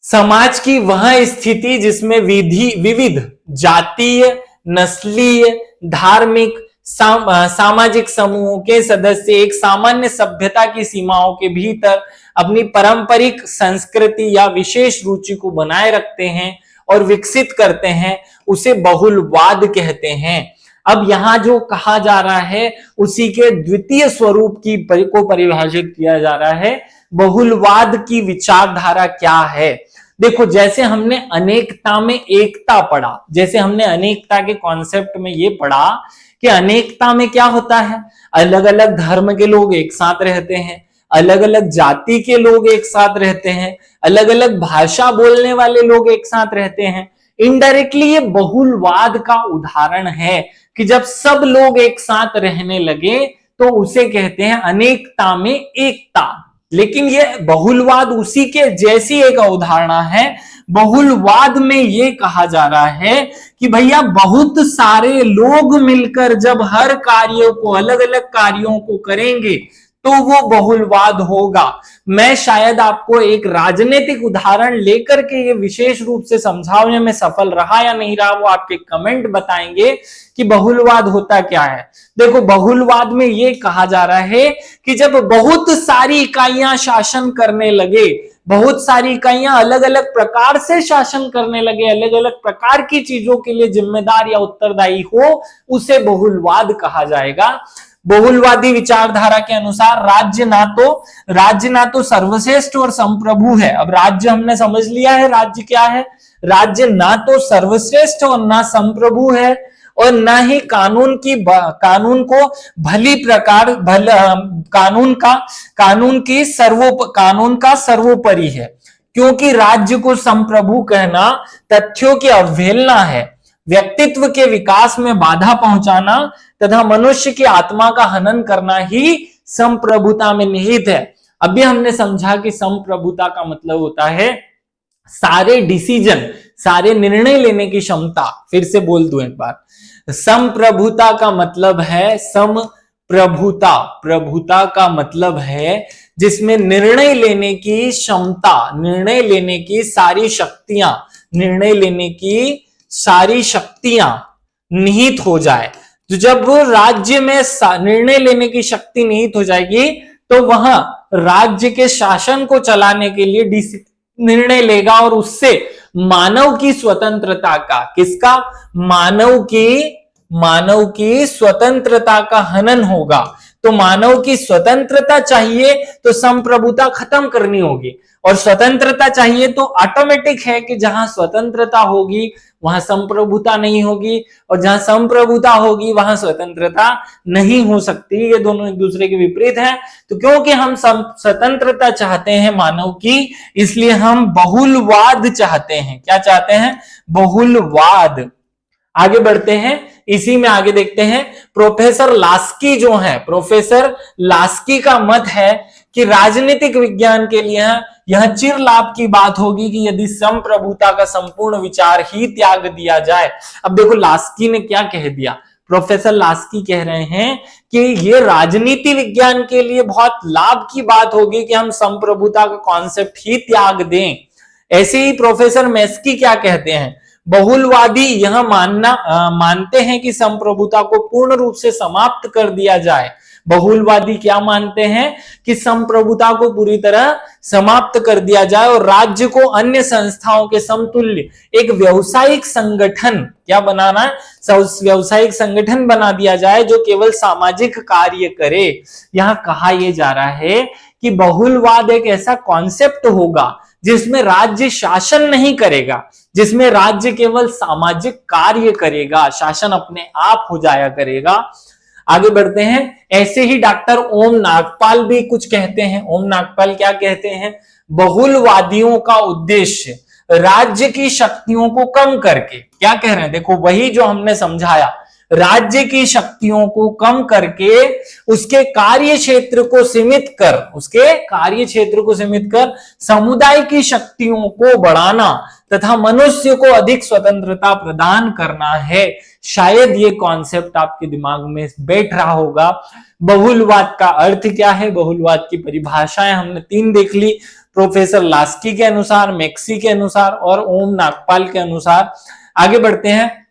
समाज की वह स्थिति जिसमें विविध जातीय, नस्लीय, धार्मिक, सामाजिक समूहों के सदस्य एक सामान्य सभ्यता की सीमाओं के भीतर अपनी पारंपरिक संस्कृति या विशेष रुचि को बनाए रखते हैं और विकसित करते हैं, उसे बहुलवाद कहते हैं। अब यहां जो कहा जा रहा है उसी के द्वितीय स्वरूप को परिभाषित किया जा रहा है। बहुलवाद की विचारधारा क्या है? देखो, जैसे हमने अनेकता में एकता पढ़ा, जैसे हमने अनेकता के कॉन्सेप्ट में ये पढ़ा कि अनेकता में क्या होता है, अलग अलग धर्म के लोग एक साथ रहते हैं, अलग अलग जाति के लोग एक साथ रहते हैं, अलग अलग भाषा बोलने वाले लोग एक साथ रहते हैं। इनडायरेक्टली ये बहुलवाद का उदाहरण है कि जब सब लोग एक साथ रहने लगे तो उसे कहते हैं अनेकता में एकता। लेकिन ये बहुलवाद उसी के जैसी एक अवधारणा है। बहुलवाद में ये कहा जा रहा है कि भैया बहुत सारे लोग मिलकर जब हर कार्यों को, अलग अलग कार्यों को करेंगे तो वो बहुलवाद होगा। मैं शायद आपको एक राजनीतिक उदाहरण लेकर के ये विशेष रूप से समझाने में सफल रहा या नहीं रहा, वो आपके कमेंट बताएंगे कि बहुलवाद होता क्या है। देखो, बहुलवाद में ये कहा जा रहा है कि जब बहुत सारी इकाइयां शासन करने लगे, बहुत सारी इकाइयां अलग अलग प्रकार से शासन करने लगे, अलग अलग प्रकार की चीजों के लिए जिम्मेदार या उत्तरदायी हो, उसे बहुलवाद कहा जाएगा। बहुलवादी विचारधारा के अनुसार राज्य ना तो सर्वश्रेष्ठ और संप्रभु है। अब राज्य हमने समझ लिया है, राज्य क्या है? राज्य ना तो सर्वश्रेष्ठ और ना संप्रभु है, और ना ही कानून का सर्वोपरि है, क्योंकि राज्य को संप्रभु कहना तथ्यों की अवहेलना है, व्यक्तित्व के विकास में बाधा पहुंचाना तथा मनुष्य की आत्मा का हनन करना ही संप्रभुता में निहित है। अभी हमने समझा कि संप्रभुता का मतलब होता है सारे डिसीजन, सारे निर्णय लेने की क्षमता। फिर से बोल दूं एक बार, संप्रभुता का मतलब है संप्रभुता। प्रभुता का मतलब है जिसमें निर्णय लेने की क्षमता, निर्णय लेने की सारी शक्तियां, निर्णय लेने की सारी शक्तियां निहित हो जाए। तो जब राज्य में निर्णय लेने की शक्ति निहित हो जाएगी तो वह राज्य के शासन को चलाने के लिए निर्णय लेगा और उससे मानव की स्वतंत्रता का, किसका, मानव की स्वतंत्रता का हनन होगा। तो मानव की स्वतंत्रता चाहिए तो संप्रभुता खत्म करनी होगी, और स्वतंत्रता चाहिए तो ऑटोमेटिक है कि जहां स्वतंत्रता होगी वहां संप्रभुता नहीं होगी, और जहां संप्रभुता होगी वहां स्वतंत्रता नहीं हो सकती। ये दोनों एक दूसरे के विपरीत हैं। तो क्योंकि हम स्वतंत्रता चाहते हैं मानव की, इसलिए हम बहुलवाद चाहते हैं। क्या चाहते हैं? बहुलवाद। आगे बढ़ते हैं, इसी में आगे देखते हैं प्रोफेसर लास्की जो है, प्रोफेसर लास्की का मत है कि राजनीतिक विज्ञान के लिए यह चिर लाभ की बात होगी कि यदि संप्रभुता का संपूर्ण विचार ही त्याग दिया जाए। अब देखो लास्की ने क्या कह दिया, प्रोफेसर लास्की कह रहे हैं कि ये राजनीति विज्ञान के लिए बहुत लाभ की बात होगी कि हम संप्रभुता का कॉन्सेप्ट ही त्याग दें। ऐसे ही प्रोफेसर मेस्की क्या कहते हैं, बहुलवादी यह मानते हैं कि संप्रभुता को पूर्ण रूप से समाप्त कर दिया जाए। बहुलवादी क्या मानते हैं कि संप्रभुता को पूरी तरह समाप्त कर दिया जाए और राज्य को अन्य संस्थाओं के समतुल्य एक व्यावसायिक संगठन क्या बनाना है, व्यावसायिक संगठन बना दिया जाए जो केवल सामाजिक कार्य करे। यहां कहा यह जा रहा है कि बहुलवाद एक ऐसा कॉन्सेप्ट होगा जिसमें राज्य शासन नहीं करेगा, जिसमें राज्य केवल सामाजिक कार्य करेगा, शासन अपने आप हो जाया करेगा। आगे बढ़ते हैं, ऐसे ही डॉक्टर ओम नागपाल भी कुछ कहते हैं। ओम नागपाल क्या कहते हैं, बहुलवादियों का उद्देश्य राज्य की शक्तियों को कम करके, क्या कह रहे हैं, देखो वही जो हमने समझाया, राज्य की शक्तियों को कम करके उसके कार्य क्षेत्र को सीमित कर समुदाय की शक्तियों को बढ़ाना तथा मनुष्य को अधिक स्वतंत्रता प्रदान करना है। शायद ये कॉन्सेप्ट आपके दिमाग में बैठ रहा होगा। बहुलवाद का अर्थ क्या है, बहुलवाद की परिभाषाएं हमने 3 देख ली, प्रोफेसर लास्की के अनुसार, मैक्सी के अनुसार और ओम नागपाल के अनुसार। आगे बढ़ते हैं,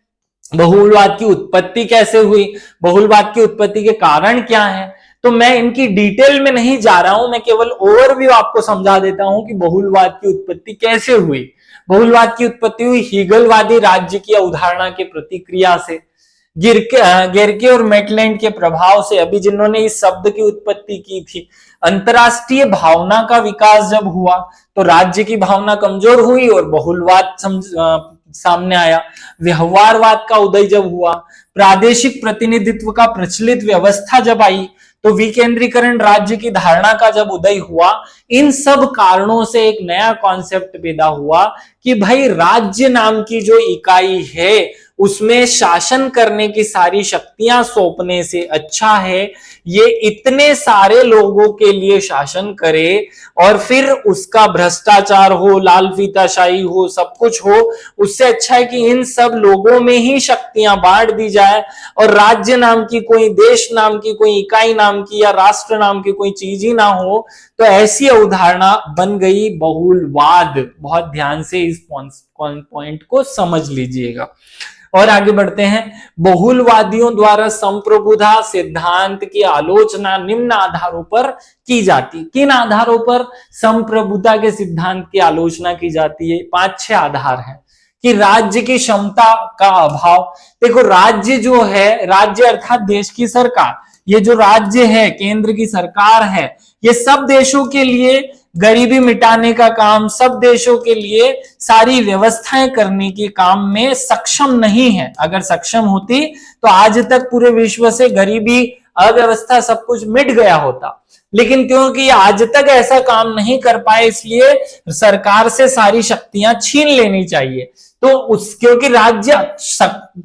बहुलवाद की उत्पत्ति कैसे हुई, बहुलवाद की उत्पत्ति के कारण क्या है। तो मैं इनकी डिटेल में नहीं जा रहा हूं, मैं केवल ओवरव्यू आपको समझा देता हूं कि बहुलवाद की उत्पत्ति कैसे हुई। बहुलवाद की उत्पत्ति हुई हीगलवादी राज्य की अवधारणा के प्रतिक्रिया से, गेरके और मेटलैंड के प्रभाव से। अभी जिन्होंने इस शब्द की उत्पत्ति की थी, अंतरराष्ट्रीय भावना का विकास जब हुआ तो राज्य की भावना कमजोर हुई और बहुलवाद सामने आया। व्यवहारवाद का उदय जब हुआ, प्रादेशिक प्रतिनिधित्व का प्रचलित व्यवस्था जब आई, तो विकेंद्रीकरण राज्य की धारणा का जब उदय हुआ, इन सब कारणों से एक नया कॉन्सेप्ट पैदा हुआ कि भाई राज्य नाम की जो इकाई है उसमें शासन करने की सारी शक्तियां सौंपने से अच्छा है ये इतने सारे लोगों के लिए शासन करे और फिर उसका भ्रष्टाचार हो, लाल फीताशाही हो, सब कुछ हो। उससे अच्छा है कि इन सब लोगों में ही शक्तियां बांट दी जाए और राज्य नाम की कोई, देश नाम की कोई इकाई नाम की या राष्ट्र नाम की कोई चीज ही ना हो। तो ऐसी अवधारणा बन गई बहुलवाद। बहुत ध्यान से इस पॉइंट को समझ लीजिएगा। और आगे बढ़ते हैं, बहुलवादियों द्वारा संप्रभुता सिद्धांत की आलोचना निम्न आधारों पर की जाती। किन आधारों पर संप्रभुता के सिद्धांत की आलोचना की जाती है? 5-6 आधार हैं कि राज्य की क्षमता का अभाव। देखो राज्य जो है, राज्य अर्थात देश की सरकार, ये जो राज्य है, केंद्र की सरकार है, ये सब देशों के लिए गरीबी मिटाने का काम, सब देशों के लिए सारी व्यवस्थाएं करने के काम में सक्षम नहीं है। अगर सक्षम होती तो आज तक पूरे विश्व से गरीबी, अव्यवस्था सब कुछ मिट गया होता। लेकिन क्योंकि आज तक ऐसा काम नहीं कर पाए, इसलिए सरकार से सारी शक्तियां छीन लेनी चाहिए। तो क्योंकि राज्य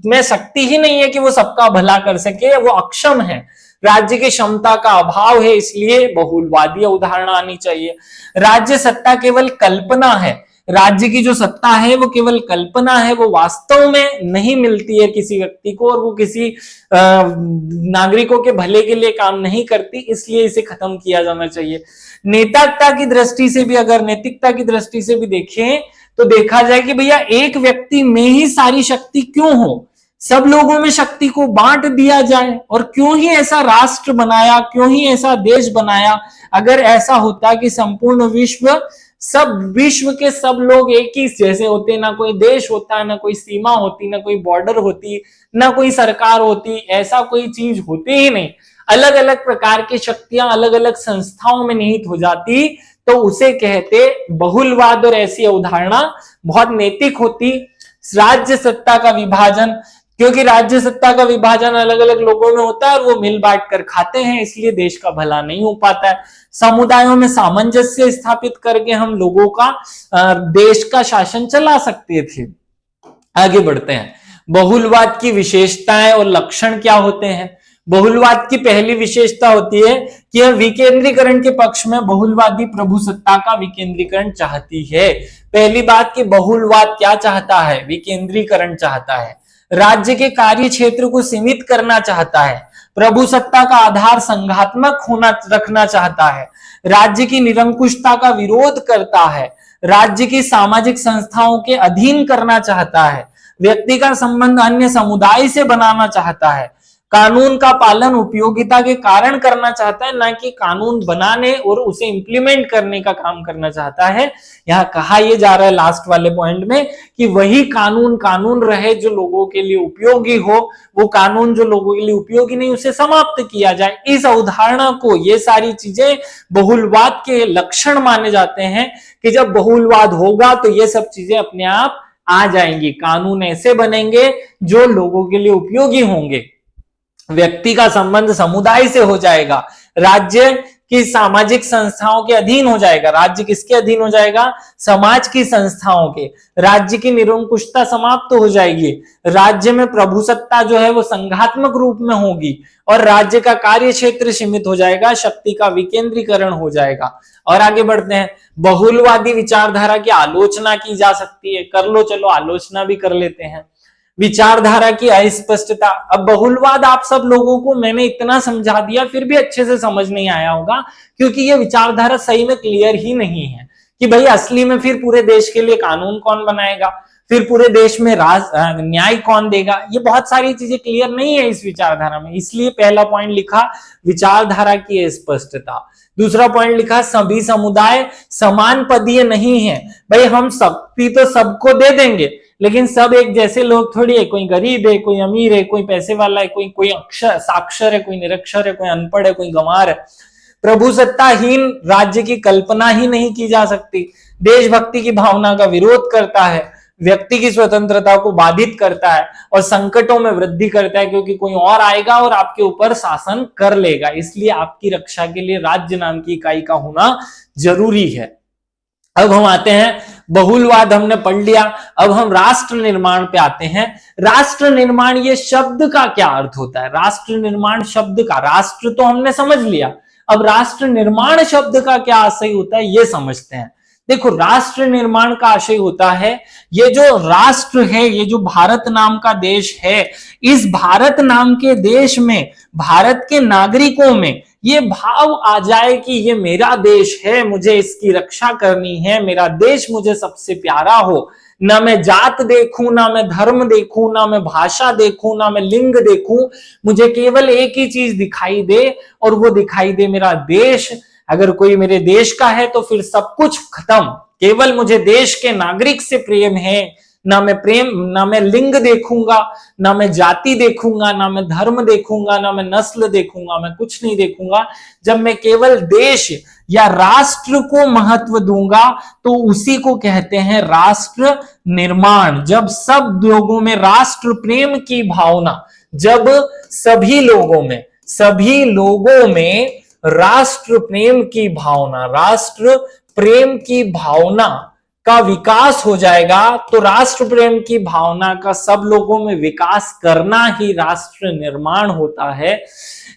में शक्ति ही नहीं है कि वो सबका भला कर सके, वो अक्षम है, राज्य की क्षमता का अभाव है, इसलिए बहुलवादी अवधारणा आनी चाहिए। राज्य सत्ता केवल कल्पना है, राज्य की जो सत्ता है वो केवल कल्पना है, वो वास्तव में नहीं मिलती है किसी व्यक्ति को और वो किसी नागरिकों के भले के लिए काम नहीं करती, इसलिए इसे खत्म किया जाना चाहिए। नेताता की दृष्टि से भी, अगर नैतिकता की दृष्टि से भी देखें तो देखा जाए कि भैया एक व्यक्ति में ही सारी शक्ति क्यों हो। सब लोगों में शक्ति को बांट दिया जाए। और क्यों ही ऐसा राष्ट्र बनाया, क्यों ही ऐसा देश बनाया? अगर ऐसा होता कि संपूर्ण विश्व के सब लोग एक ही जैसे होते, ना कोई देश होता, ना कोई सीमा होती, ना कोई बॉर्डर होती, ना कोई सरकार होती, ऐसा कोई चीज होती ही नहीं, अलग अलग प्रकार की शक्तियां अलग अलग संस्थाओं में निहित हो जाती, तो उसे कहते बहुलवाद। और ऐसी अवधारणा बहुत नैतिक होती। राज्य सत्ता का विभाजन, क्योंकि राज्य सत्ता का विभाजन अलग अलग लोगों में होता है और वो मिल बांट कर खाते हैं, इसलिए देश का भला नहीं हो पाता है। समुदायों में सामंजस्य स्थापित करके हम लोगों का देश का शासन चला सकते थे। आगे बढ़ते हैं। बहुलवाद की विशेषताएं और लक्षण क्या होते हैं? बहुलवाद की पहली विशेषता होती है कि यह विकेंद्रीकरण के पक्ष में बहुलवादी प्रभुसत्ता का विकेंद्रीकरण चाहती है। पहली बात कि बहुलवाद क्या चाहता है? विकेंद्रीकरण चाहता है। राज्य के कार्य क्षेत्र को सीमित करना चाहता है। प्रभुसत्ता का आधार संघात्मक होना रखना चाहता है। राज्य की निरंकुशता का विरोध करता है। राज्य की सामाजिक संस्थाओं के अधीन करना चाहता है। व्यक्ति का संबंध अन्य समुदाय से बनाना चाहता है। कानून का पालन उपयोगिता के कारण करना चाहता है, ना कि कानून बनाने और उसे इंप्लीमेंट करने का काम करना चाहता है। यहां कहा यह जा रहा है लास्ट वाले पॉइंट में कि वही कानून रहे जो लोगों के लिए उपयोगी हो, वो कानून जो लोगों के लिए उपयोगी नहीं उसे समाप्त किया जाए। इस अवधारणा को, ये सारी चीजें बहुलवाद के लक्षण माने जाते हैं कि जब बहुलवाद होगा तो ये सब चीजें अपने आप आ जाएंगी। कानून ऐसे बनेंगे जो लोगों के लिए उपयोगी होंगे। व्यक्ति का संबंध समुदाय से हो जाएगा। राज्य की सामाजिक संस्थाओं के अधीन हो जाएगा। राज्य किसके अधीन हो जाएगा? समाज की संस्थाओं के। राज्य की निरंकुशता समाप्त हो जाएगी। राज्य में प्रभुसत्ता जो है वो संघात्मक रूप में होगी और राज्य का कार्य क्षेत्र सीमित हो जाएगा। शक्ति का विकेंद्रीकरण हो जाएगा। और आगे बढ़ते हैं। बहुलवादी विचारधारा की आलोचना की जा सकती है। कर लो, चलो आलोचना भी कर लेते हैं। विचारधारा की अस्पष्टता। अब बहुलवाद आप सब लोगों को मैंने इतना समझा दिया, फिर भी अच्छे से समझ नहीं आया होगा, क्योंकि ये विचारधारा सही में क्लियर ही नहीं है कि भाई असली में फिर पूरे देश के लिए कानून कौन बनाएगा, फिर पूरे देश में न्याय कौन देगा। ये बहुत सारी चीजें क्लियर नहीं है इस विचारधारा में। इसलिए पहला पॉइंट लिखा विचारधारा की स्पष्टता। दूसरा पॉइंट लिखा सभी समुदाय समान पदीय नहीं है। भाई हम शक्ति तो सबको दे देंगे, लेकिन सब एक जैसे लोग थोड़ी है। कोई गरीब है, कोई अमीर है, कोई पैसे वाला है, कोई साक्षर है, कोई निरक्षर है, कोई अनपढ़ है, कोई गंवार है। प्रभुसत्ताहीन राज्य की कल्पना ही नहीं की जा सकती। देशभक्ति की भावना का विरोध करता है, व्यक्ति की स्वतंत्रता को बाधित करता है और संकटों में वृद्धि करता है, क्योंकि कोई और आएगा और आपके ऊपर शासन कर लेगा। इसलिए आपकी रक्षा के लिए राज्य नाम की इकाई का होना जरूरी है। अब हम आते हैं, बहुलवाद हमने पढ़ लिया, अब हम राष्ट्र निर्माण पे आते हैं। राष्ट्र निर्माण, ये शब्द का क्या अर्थ होता है? राष्ट्र निर्माण शब्द का, राष्ट्र तो हमने समझ लिया, अब राष्ट्र निर्माण शब्द का क्या आशय होता है ये समझते हैं। देखो, राष्ट्र निर्माण का आशय होता है, ये जो राष्ट्र है, ये जो भारत नाम का देश है, इस भारत नाम के देश में भारत के नागरिकों में ये भाव आ जाए कि ये मेरा देश है, मुझे इसकी रक्षा करनी है, मेरा देश मुझे सबसे प्यारा हो। ना मैं जात देखूं, ना मैं धर्म देखूं, ना मैं भाषा देखूं, ना मैं लिंग देखूं, मुझे केवल एक ही चीज दिखाई दे और वो दिखाई दे मेरा देश। अगर कोई मेरे देश का है तो फिर सब कुछ खत्म, केवल मुझे देश के नागरिक से प्रेम है। ना मैं लिंग देखूंगा, ना मैं जाति देखूंगा, ना मैं धर्म देखूंगा, ना मैं नस्ल देखूंगा, मैं कुछ नहीं देखूंगा। जब मैं केवल देश या राष्ट्र को महत्व दूंगा तो उसी को कहते हैं राष्ट्र निर्माण। जब सब लोगों में राष्ट्र प्रेम की भावना, जब सभी लोगों में राष्ट्र प्रेम की भावना, राष्ट्र प्रेम की भावना का विकास हो जाएगा, तो राष्ट्र प्रेम की भावना का सब लोगों में विकास करना ही राष्ट्र निर्माण होता है।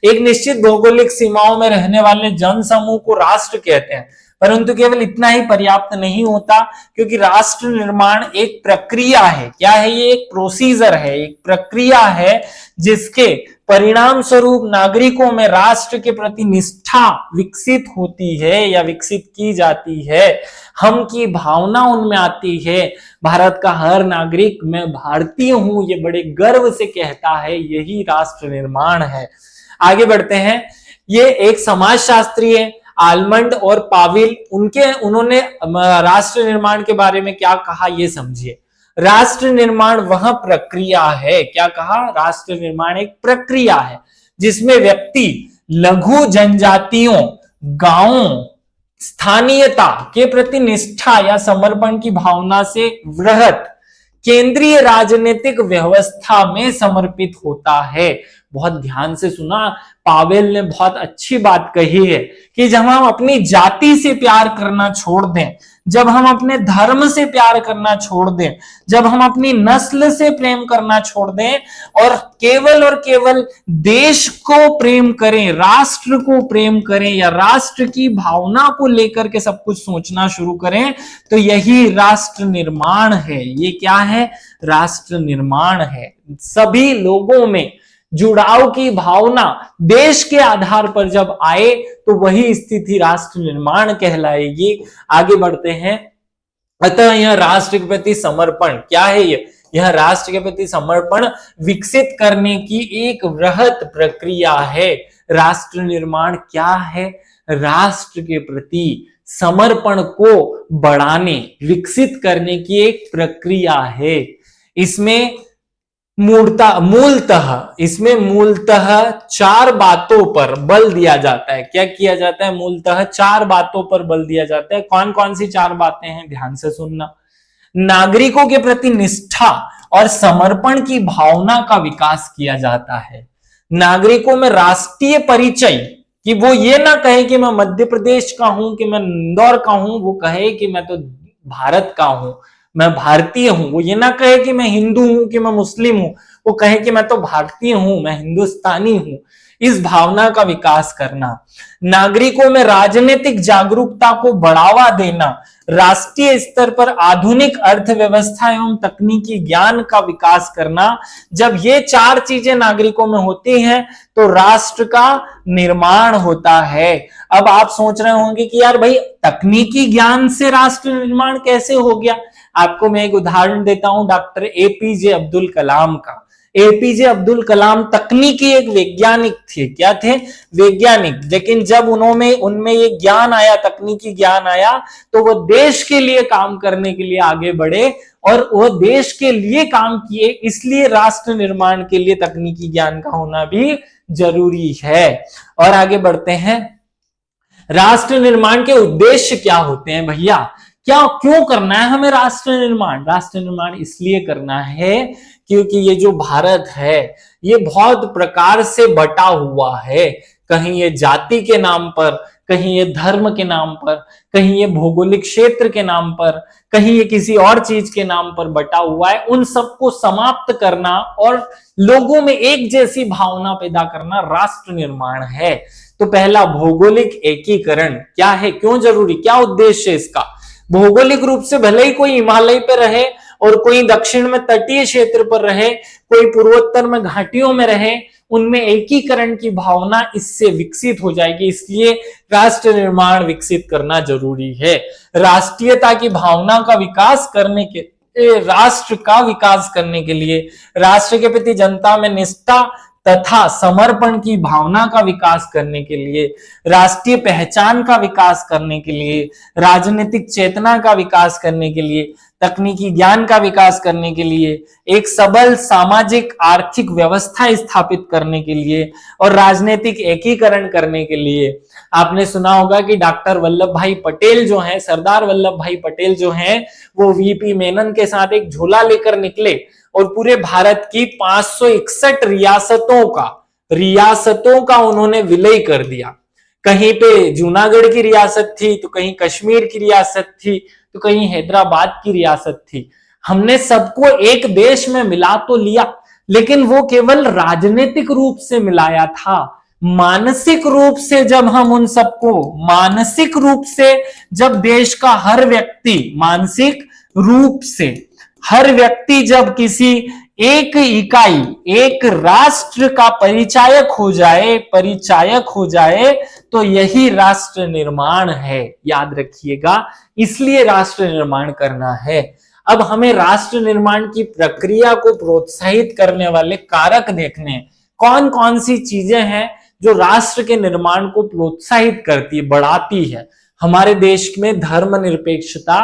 एक निश्चित भौगोलिक सीमाओं में रहने वाले जन समूह को राष्ट्र कहते हैं, परंतु केवल इतना ही पर्याप्त नहीं होता, क्योंकि राष्ट्र निर्माण एक प्रक्रिया है। क्या है ये? एक प्रोसीजर है, एक प्रक्रिया है, जिसके परिणाम स्वरूप नागरिकों में राष्ट्र के प्रति निष्ठा विकसित होती है या विकसित की जाती है। हम की भावना उनमें आती है। भारत का हर नागरिक मैं भारतीय हूं ये बड़े गर्व से कहता है। यही राष्ट्र निर्माण है। आगे बढ़ते हैं। ये एक समाजशास्त्री है आलमंड और पाविल, उन्होंने राष्ट्र निर्माण के बारे में क्या कहा ये समझिए। राष्ट्र निर्माण वह प्रक्रिया है, क्या कहा? राष्ट्र निर्माण एक प्रक्रिया है जिसमें व्यक्ति लघु जनजातियों, गांवों, स्थानीयता के प्रति निष्ठा या समर्पण की भावना से वृहत केंद्रीय राजनीतिक व्यवस्था में समर्पित होता है। बहुत ध्यान से सुना, पावेल ने बहुत अच्छी बात कही है कि जब हम अपनी जाति से प्यार करना छोड़ दें, जब हम अपने धर्म से प्यार करना छोड़ दें, जब हम अपनी नस्ल से प्रेम करना छोड़ दें और केवल देश को प्रेम करें, राष्ट्र को प्रेम करें या राष्ट्र की भावना को लेकर के सब कुछ सोचना शुरू करें, तो यही राष्ट्र निर्माण है। ये क्या है? राष्ट्र निर्माण है। सभी लोगों में जुड़ाव की भावना देश के आधार पर जब आए तो वही स्थिति राष्ट्र निर्माण कहलाएगी। आगे बढ़ते हैं। अतः यह राष्ट्र के प्रति समर्पण, क्या है ये? यह राष्ट्र के प्रति समर्पण विकसित करने की एक वृहत प्रक्रिया है। राष्ट्र निर्माण क्या है? राष्ट्र के प्रति समर्पण को बढ़ाने, विकसित करने की एक प्रक्रिया है। इसमें मूलतः चार बातों पर बल दिया जाता है। क्या किया जाता है? मूलतः चार बातों पर बल दिया जाता है। कौन कौन सी चार बातें हैं? ध्यान से सुनना। नागरिकों के प्रति निष्ठा और समर्पण की भावना का विकास किया जाता है। नागरिकों में राष्ट्रीय परिचय, कि वो ये ना कहे कि मैं मध्य प्रदेश का हूं, कि मैं इंदौर का हूं, वो कहे कि मैं तो भारत का हूं, मैं भारतीय हूं। वो ये ना कहे कि मैं हिंदू हूं, कि मैं मुस्लिम हूं, वो कहे कि मैं तो भारतीय हूं, मैं हिंदुस्तानी हूं। इस भावना का विकास करना। नागरिकों में राजनीतिक जागरूकता को बढ़ावा देना। राष्ट्रीय स्तर पर आधुनिक अर्थव्यवस्था एवं तकनीकी ज्ञान का विकास करना। जब ये चार चीजें नागरिकों में होती हैं तो राष्ट्र का निर्माण होता है। अब आप सोच रहे होंगे कि यार भाई, तकनीकी ज्ञान से राष्ट्र निर्माण कैसे हो गया? आपको मैं एक उदाहरण देता हूं डॉक्टर एपीजे अब्दुल कलाम का। एपीजे अब्दुल कलाम तकनीकी एक वैज्ञानिक थे। क्या थे? वैज्ञानिक। लेकिन जब उनमें ये ज्ञान आया, तकनीकी ज्ञान आया, तो वो देश के लिए काम करने के लिए आगे बढ़े और वो देश के लिए काम किए। इसलिए राष्ट्र निर्माण के लिए तकनीकी ज्ञान का होना भी जरूरी है। और आगे बढ़ते हैं। राष्ट्र निर्माण के उद्देश्य क्या होते हैं भैया? क्यों करना है हमें राष्ट्र निर्माण? राष्ट्र निर्माण इसलिए करना है क्योंकि ये जो भारत है ये बहुत प्रकार से बटा हुआ है। कहीं ये जाति के नाम पर, कहीं ये धर्म के नाम पर, कहीं ये भौगोलिक क्षेत्र के नाम पर, कहीं ये किसी और चीज के नाम पर बटा हुआ है। उन सबको समाप्त करना और लोगों में एक जैसी भावना पैदा करना राष्ट्र निर्माण है। तो पहला, भौगोलिक एकीकरण क्या है? क्यों जरूरी? क्या उद्देश्य है इसका? भौगोलिक रूप से भले ही कोई हिमालय पे रहे और कोई दक्षिण में तटीय क्षेत्र पर रहे, कोई पूर्वोत्तर में घाटियों में रहे, उनमें एकीकरण की भावना इससे विकसित हो जाएगी। इसलिए राष्ट्र निर्माण विकसित करना जरूरी है। राष्ट्रीयता की भावना का विकास करने के, राष्ट्र का विकास करने के लिए, राष्ट्र के प्रति जनता में निष्ठा तथा समर्पण की भावना का विकास करने के लिए, राष्ट्रीय पहचान का विकास करने के लिए, राजनीतिक चेतना का विकास करने के लिए, तकनीकी ज्ञान का विकास करने के लिए, एक सबल सामाजिक आर्थिक व्यवस्था स्थापित करने के लिए और राजनीतिक एकीकरण करने के लिए। आपने सुना होगा कि डॉक्टर वल्लभ भाई पटेल जो हैं, सरदार वल्लभ भाई पटेल जो हैं, वो वीपी मेनन के साथ एक झोला लेकर निकले और पूरे भारत की 561 रियासतों का उन्होंने विलय कर दिया। कहीं पे जूनागढ़ की रियासत थी, तो कहीं कश्मीर की रियासत थी, तो कहीं हैदराबाद की रियासत थी। हमने सबको एक देश में मिला तो लिया, लेकिन वो केवल राजनीतिक रूप से मिलाया था, मानसिक रूप से जब हम उन सबको, मानसिक रूप से जब देश का हर व्यक्ति, मानसिक रूप से हर व्यक्ति जब किसी एक इकाई, एक राष्ट्र का परिचायक हो जाए तो यही राष्ट्र निर्माण है। याद रखिएगा, इसलिए राष्ट्र निर्माण करना है। अब हमें राष्ट्र निर्माण की प्रक्रिया को प्रोत्साहित करने वाले कारक देखने, कौन कौन सी चीजें हैं जो राष्ट्र के निर्माण को प्रोत्साहित करती है, बढ़ाती है। हमारे देश में धर्मनिरपेक्षता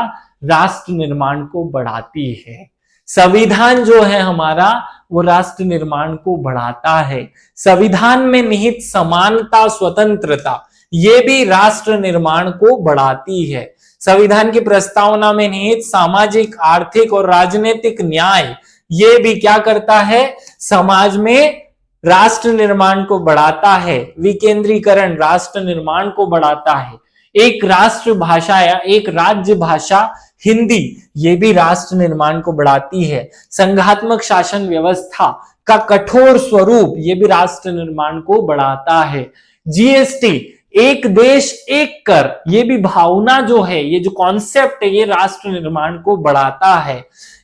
राष्ट्र निर्माण को बढ़ाती है। संविधान जो है हमारा, वो राष्ट्र निर्माण को बढ़ाता है। संविधान में निहित समानता, स्वतंत्रता, ये भी राष्ट्र निर्माण को बढ़ाती है। संविधान की प्रस्तावना में निहित सामाजिक, आर्थिक और राजनीतिक न्याय, ये भी क्या करता है, समाज में राष्ट्र निर्माण को बढ़ाता है। विकेंद्रीकरण राष्ट्र निर्माण को बढ़ाता है। एक राष्ट्र भाषा या एक राज्य भाषा हिंदी, ये भी राष्ट्र निर्माण को बढ़ाती है। संघात्मक शासन व्यवस्था का कठोर स्वरूप, ये भी राष्ट्र निर्माण को बढ़ाता है। जीएसटी, एक देश एक कर, ये भी भावना जो है, ये जो कॉन्सेप्ट है, ये राष्ट्र निर्माण को बढ़ाता है।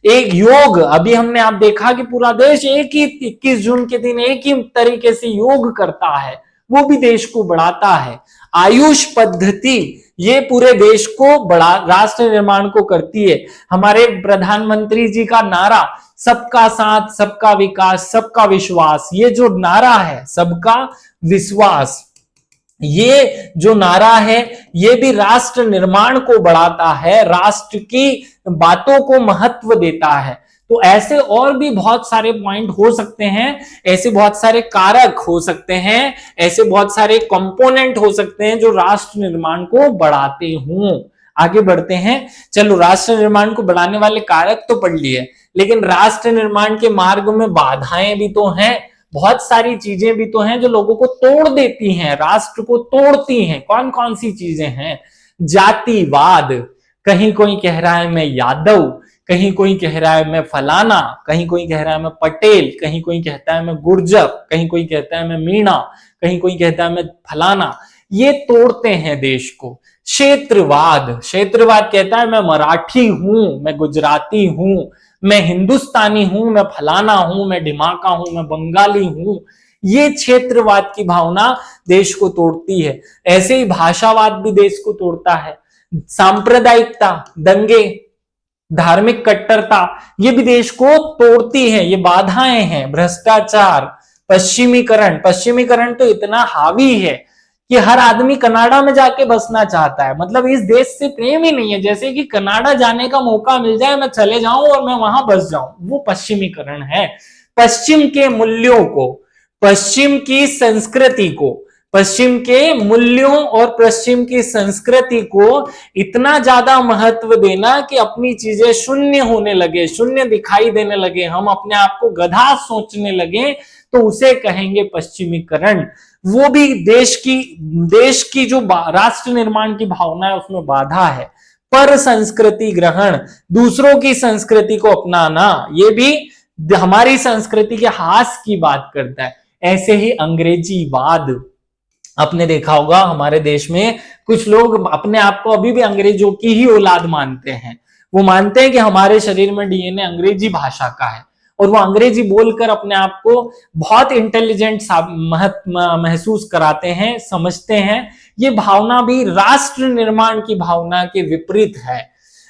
एक योग, अभी हमने आप देखा कि पूरा देश एक ही 21 जून के दिन एक ही तरीके से योग करता है, वो भी देश को बढ़ाता है। आयुष पद्धति, ये पूरे देश को बड़ा राष्ट्र निर्माण को करती है। हमारे प्रधानमंत्री जी का नारा, सबका साथ, सबका विकास, सबका विश्वास, ये जो नारा है, सबका विश्वास, ये जो नारा है, ये भी राष्ट्र निर्माण को बढ़ाता है, राष्ट्र की बातों को महत्व देता है। तो ऐसे और भी बहुत सारे पॉइंट हो सकते हैं, ऐसे बहुत सारे कारक हो सकते हैं, ऐसे बहुत सारे कंपोनेंट हो सकते हैं जो राष्ट्र निर्माण को बढ़ाते हों। आगे बढ़ते हैं। चलो, राष्ट्र निर्माण को बढ़ाने वाले कारक तो पढ़ लिए, लेकिन राष्ट्र निर्माण के मार्ग में बाधाएं भी तो हैं, बहुत सारी चीजें भी तो हैं जो लोगों को तोड़ देती हैं, राष्ट्र को तोड़ती हैं। कौन कौन सी चीजें हैं? जातिवाद, कहीं कोई कह रहा है मैं यादव, कहीं कोई कह रहा है मैं फलाना, कहीं कोई कह रहा है मैं पटेल, कहीं कोई कहता है मैं गुर्जर, कहीं कोई कहता है मैं मीणा, कहीं कोई कहता है मैं फलाना। ये तोड़ते हैं देश को। क्षेत्रवाद, क्षेत्रवाद कहता है मैं मराठी हूं, मैं गुजराती हूं, मैं हिंदुस्तानी हूं, मैं फलाना हूं, मैं ढिमाका हूं, मैं बंगाली हूं। ये क्षेत्रवाद की भावना देश को तोड़ती है। ऐसे ही भाषावाद भी देश को तोड़ता है। सांप्रदायिकता, दंगे, धार्मिक कट्टरता, ये भी देश को तोड़ती है, ये बाधाएं हैं। भ्रष्टाचार, पश्चिमीकरण, पश्चिमीकरण तो इतना हावी है कि हर आदमी कनाडा में जाके बसना चाहता है, मतलब इस देश से प्रेम ही नहीं है, जैसे कि कनाडा जाने का मौका मिल जाए मैं चले जाऊं और मैं वहां बस जाऊं, वो पश्चिमीकरण है। पश्चिम के मूल्यों को, पश्चिम की संस्कृति को, पश्चिम के मूल्यों और पश्चिम की संस्कृति को इतना ज्यादा महत्व देना कि अपनी चीजें शून्य होने लगे, शून्य दिखाई देने लगे, हम अपने आप को गधा सोचने लगे, तो उसे कहेंगे पश्चिमीकरण। वो भी देश की जो राष्ट्र निर्माण की भावना है उसमें बाधा है। पर संस्कृति ग्रहण, दूसरों की संस्कृति को अपनाना, ये भी हमारी संस्कृति के हास की बात करता है। ऐसे ही अंग्रेजीवाद, आपने देखा होगा हमारे देश में कुछ लोग अपने आप को अभी भी अंग्रेजों की ही औलाद मानते हैं। वो मानते हैं कि हमारे शरीर में डीएनए अंग्रेजी भाषा का है और वो अंग्रेजी बोलकर अपने आप को बहुत इंटेलिजेंट महसूस कराते हैं, समझते हैं। ये भावना भी राष्ट्र निर्माण की भावना के विपरीत है।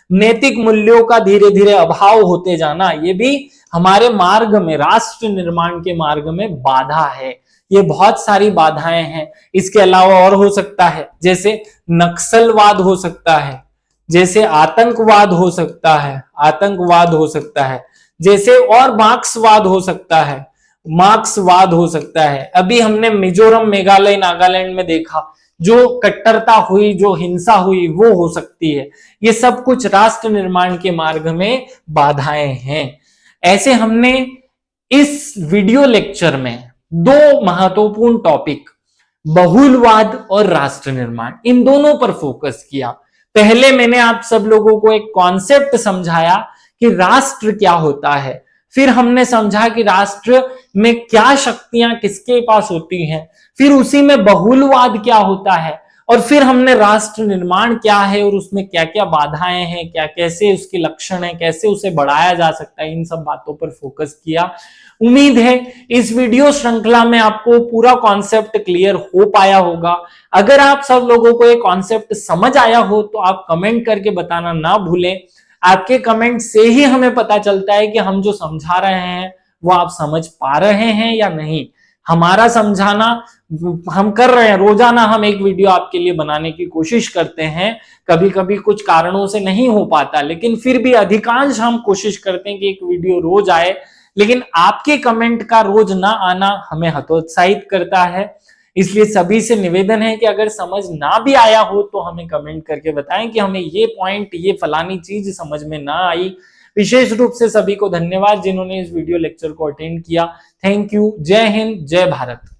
नैतिक मूल्यों का धीरे धीरे अभाव होते जाना, ये भी हमारे मार्ग में, राष्ट्र निर्माण के मार्ग में बाधा है। ये बहुत सारी बाधाएं हैं। इसके अलावा और हो सकता है, जैसे नक्सलवाद हो सकता है, जैसे आतंकवाद हो सकता है, आतंकवाद हो सकता है, जैसे और मार्क्सवाद हो सकता है, मार्क्सवाद हो सकता है। अभी हमने मिजोरम, मेघालय, नागालैंड में देखा, जो कट्टरता हुई, जो हिंसा हुई, वो हो सकती है। ये सब कुछ राष्ट्र निर्माण के मार्ग में बाधाएं हैं। ऐसे हमने इस वीडियो लेक्चर में दो महत्वपूर्ण टॉपिक, बहुलवाद और राष्ट्र निर्माण, इन दोनों पर फोकस किया। पहले मैंने आप सब लोगों को एक कॉन्सेप्ट समझाया कि राष्ट्र क्या होता है, फिर हमने समझा कि राष्ट्र में क्या शक्तियां किसके पास होती हैं, फिर उसी में बहुलवाद क्या होता है, और फिर हमने राष्ट्र निर्माण क्या है और उसमें क्या क्या बाधाएं हैं, क्या कैसे उसके लक्षण हैं, कैसे उसे बढ़ाया जा सकता है, इन सब बातों पर फोकस किया। उम्मीद है इस वीडियो श्रृंखला में आपको पूरा कॉन्सेप्ट क्लियर हो पाया होगा। अगर आप सब लोगों को ये कॉन्सेप्ट समझ आया हो तो आप कमेंट करके बताना ना भूलें। आपके कमेंट से ही हमें पता चलता है कि हम जो समझा रहे हैं वो आप समझ पा रहे हैं या नहीं। हमारा समझाना हम कर रहे हैं, रोजाना हम एक वीडियो आपके लिए बनाने की कोशिश करते हैं। कभी कभी कुछ कारणों से नहीं हो पाता, लेकिन फिर भी अधिकांश हम कोशिश करते हैं कि एक वीडियो रोज आए। लेकिन आपके कमेंट का रोज ना आना हमें हतोत्साहित करता है। इसलिए सभी से निवेदन है कि अगर समझ ना भी आया हो तो हमें कमेंट करके बताएं कि हमें ये पॉइंट, ये फलानी चीज समझ में ना आई। विशेष रूप से सभी को धन्यवाद जिन्होंने इस वीडियो लेक्चर को अटेंड किया। Thank you. जय हिंद, जय भारत।